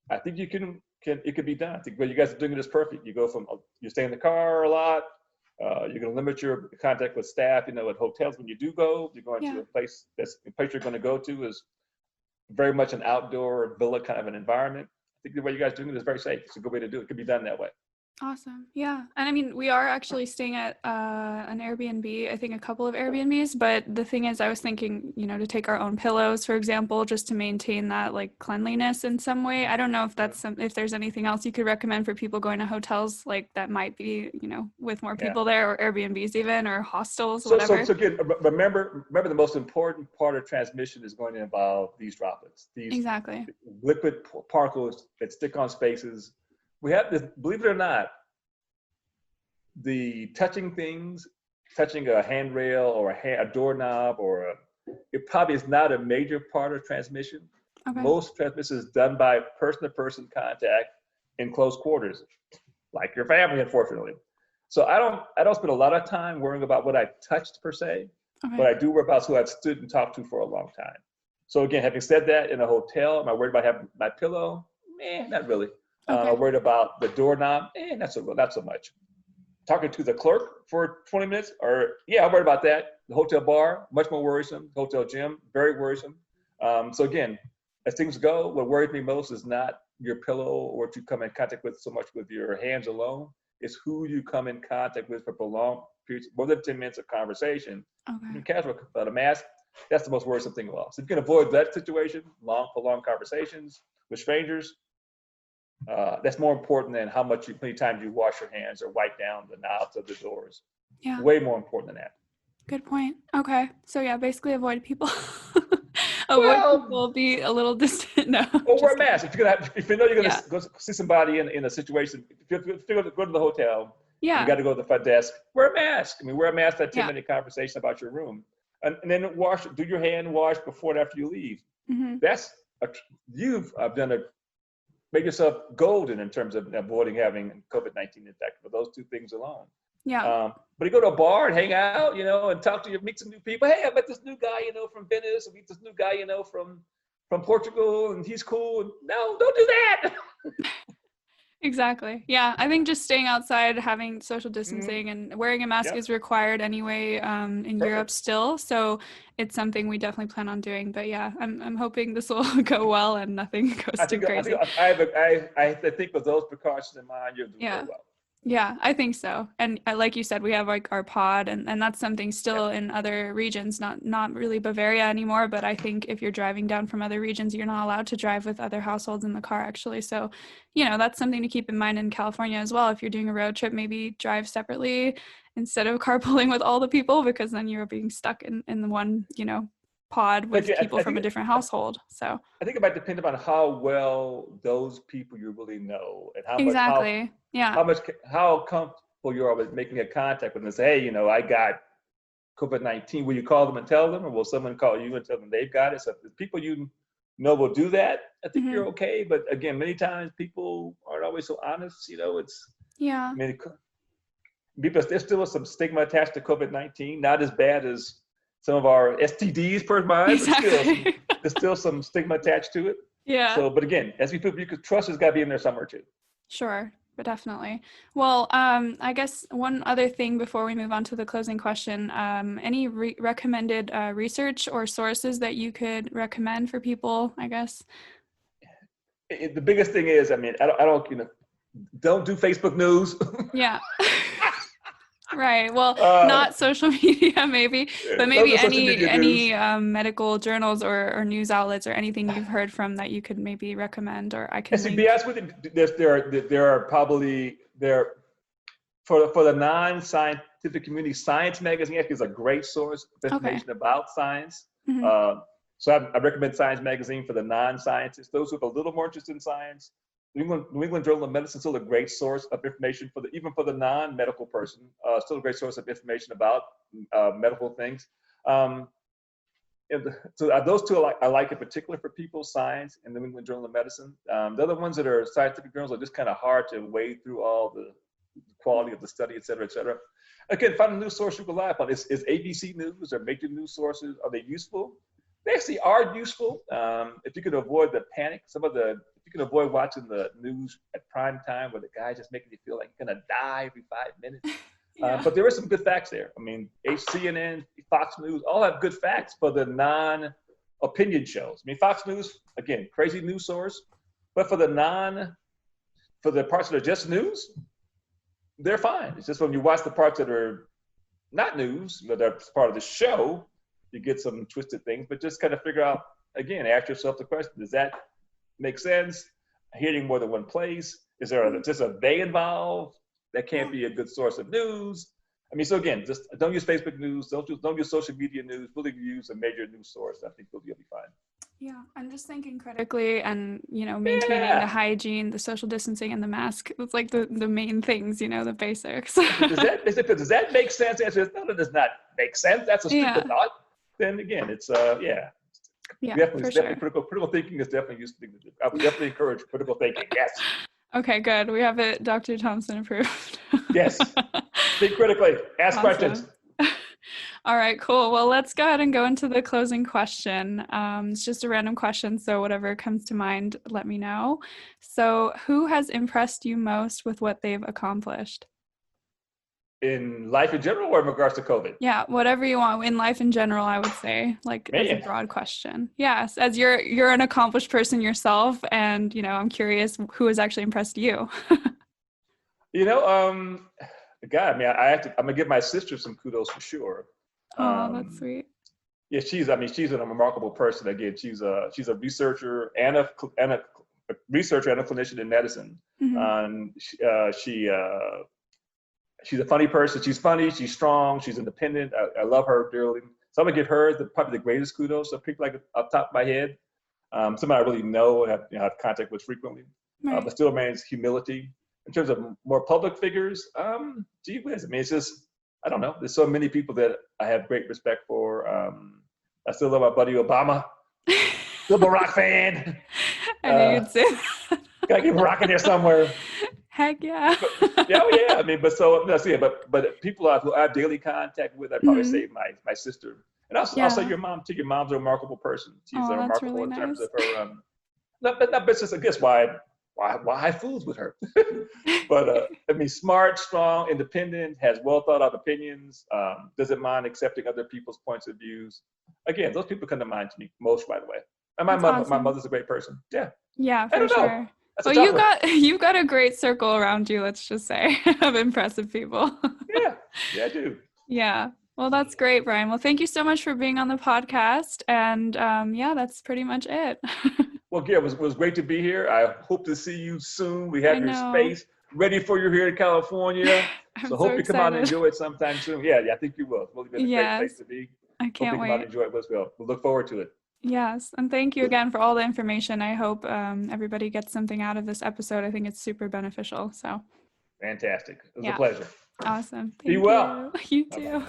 I think it could be done. I think what you guys are doing it is perfect. You go from you stay in the car a lot. You're going to limit your contact with staff. You know, at hotels when you do go, you're going to a place the place you're going to go to is very much an outdoor villa kind of an environment. I think the way you guys are doing it is very safe. It's a good way to do it. It could be done that way. Awesome. Yeah. And I mean, we are actually staying at an Airbnb, I think a couple of Airbnbs, but the thing is, I was thinking, to take our own pillows, for example, just to maintain that like cleanliness in some way. I don't know if if there's anything else you could recommend for people going to hotels like that might be, with more people there, or Airbnbs even, or hostels, whatever. So again, remember the most important part of transmission is going to involve these droplets, these exactly liquid particles that stick on spaces. We have this, believe it or not, the touching things, touching a handrail or a doorknob it probably is not a major part of transmission. Okay. Most transmission is done by person-to-person contact in close quarters, like your family, unfortunately. So I don't spend a lot of time worrying about what I've touched per se, but I do worry about who I've stood and talked to for a long time. So again, having said that, in a hotel, am I worried about having my pillow? Not really. Okay. Worried about the doorknob? Not so much. Talking to the clerk for 20 minutes? I'm worried about that. The hotel bar, much more worrisome. Hotel gym, very worrisome. So again, as things go, what worries me most is not your pillow or what you come in contact with so much with your hands alone. It's who you come in contact with for prolonged periods, more than 10 minutes of conversation. Okay. Casual, the mask, that's the most worrisome thing of all. So if you can avoid that situation, prolonged conversations with strangers, that's more important than how many times you wash your hands or wipe down the knobs of the doors. Yeah. Way more important than that. Good point. Okay. So yeah, basically avoid people. People, be a little distant. No. Or wear a mask. If you know you're gonna go see somebody in a situation, if you're gonna go to the hotel, you got to go to the front desk, wear a mask. Wear a mask, that 10-minute conversation about your room. And then do your hand wash before and after you leave. Mm-hmm. You've make yourself golden in terms of avoiding having COVID-19 infection for those two things alone. Yeah. But you go to a bar and hang out, and meet some new people. Hey, I met this new guy, from Venice. I meet this new guy, from Portugal, and he's cool. And no, don't do that. Exactly. Yeah. I think just staying outside, having social distancing and wearing a mask is required anyway in Europe still. So it's something we definitely plan on doing. But yeah, I'm hoping this will go well and nothing goes too crazy. I think with those precautions in mind, you're doing very well. Yeah, I think so. And like you said, we have like our pod and that's something still in other regions, not really Bavaria anymore. But I think if you're driving down from other regions, you're not allowed to drive with other households in the car actually. So, that's something to keep in mind in California as well. If you're doing a road trip, maybe drive separately instead of carpooling with all the people, because then you're being stuck in the one, pod with people from a different household. So I think it might depend upon how well those people you really know and how comfortable you are with making a contact with them and say, hey, I got COVID-19. Will you call them and tell them, or will someone call you and tell them they've got it? So if the people will do that, I think you're okay. But again, many times people aren't always so honest. There's still some stigma attached to COVID-19, not as bad as some of our STDs per mind, but still, there's still some stigma attached to it. Yeah. So, but again, as we put, trust has got to be in there somewhere too. Sure, but definitely. Well, I guess one other thing before we move on to the closing question, any recommended research or sources that you could recommend for people, I guess? The biggest thing is, don't do Facebook news. Yeah. Right. Well, not social media, maybe, but maybe any medical journals or news outlets or anything you've heard from that you could maybe recommend, or I can. To be honest with you, there are probably for the non-scientific community, Science Magazine is a great source of information about science. Mm-hmm. So I recommend Science Magazine for the non-scientists, those who are a little more interested in science. New England Journal of Medicine is still a great source of information even for the non-medical person, still a great source of information about medical things. So those two I like in particular for people, Science and the New England Journal of Medicine. The other ones that are scientific journals are just kind of hard to wade through all quality of the study, et cetera, et cetera. Again, find a news source you can rely upon. Is ABC News or major news sources, are they useful? They actually are useful. If you can avoid the panic, if you can avoid watching the news at prime time where the guy's just making you feel like you're gonna die every 5 minutes. Yeah. But there are some good facts there. I mean, CNN, Fox News, all have good facts for the non-opinion shows. I mean, Fox News, again, crazy news source, but for the parts that are just news, they're fine. It's just when you watch the parts that are not news, but they're part of the show, you get some twisted things. But just kind of figure out, again, ask yourself the question: does that make sense? Hitting more than one place? Is there just a they involved? That can't be a good source of news. I mean, so again, just don't use Facebook news. Don't use social media news. Really use a major news source. I think you'll be fine. Yeah, I'm just thinking critically and, maintaining the hygiene, the social distancing, and the mask. It's like the main things, the basics. Does that make sense? The answer is no, that does not make sense. That's a stupid thought. Then again, it's definitely critical thinking is definitely useful thing to do. I would definitely encourage critical thinking. Yes. Okay, good. We have it, Dr. Thompson approved. Yes. Think critically. Ask questions. All right, cool. Well, let's go ahead and go into the closing question. It's just a random question, so whatever comes to mind, let me know. So, who has impressed you most with what they've accomplished? In life in general or in regards to COVID? Yeah, whatever you want. In life in general, I would say, like, as a broad question. Yes, as you're an accomplished person yourself, and, I'm curious who has actually impressed you. I'm gonna give my sister some kudos for sure. Oh, that's sweet. Yeah, she's a remarkable person. Again, she's a researcher and a clinician in medicine. Mm-hmm. She's a funny person. She's funny. She's strong. She's independent. I love her dearly. So I'm gonna give her probably the greatest kudos of people like off the top of my head. Somebody I really know and have contact with frequently, right. But still remains humility. In terms of more public figures, gee whiz. I mean, it's just, I don't know. There's so many people that I have great respect for. I still love my buddy Obama. Still a Barack fan. I knew you'd say that. Gotta get Barack in there somewhere. Heck yeah. Yeah. I mean, but people who I have daily contact with, I'd probably say my sister. And I'll say your mom too. Your mom's a remarkable person. She's remarkable really in terms of her. But it's just, I guess, why have fools with her? But I mean, smart, strong, independent, has well thought out opinions, doesn't mind accepting other people's points of views. Again, those people come to mind to me most right away. And my mother's a great person. Yeah. Yeah, for sure. Well, you've got a great circle around you, let's just say, of impressive people. Yeah, I do. Yeah. Well, that's great, Brian. Well, thank you so much for being on the podcast. And that's pretty much it. Well, Gail, it was great to be here. I hope to see you soon. We have your space ready for you here in California. So hope you come out and enjoy it sometime soon. Yeah, I think you will. It's really been a great place to be. I can't wait. Hope you come out and enjoy it as well. We'll look forward to it. Yes, and thank you again for all the information. I hope everybody gets something out of this episode. I think it's super beneficial. So fantastic. It was a pleasure. Awesome. Be well. You too.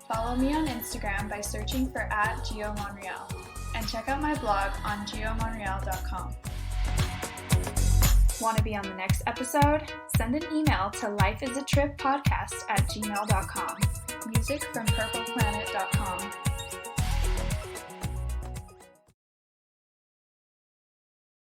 Follow me on Instagram by searching for @GeoMonreal and check out my blog on geomonreal.com. Want to be on the next episode? Send an email to lifeisatrippodcast@gmail.com. Music from purpleplanet.com.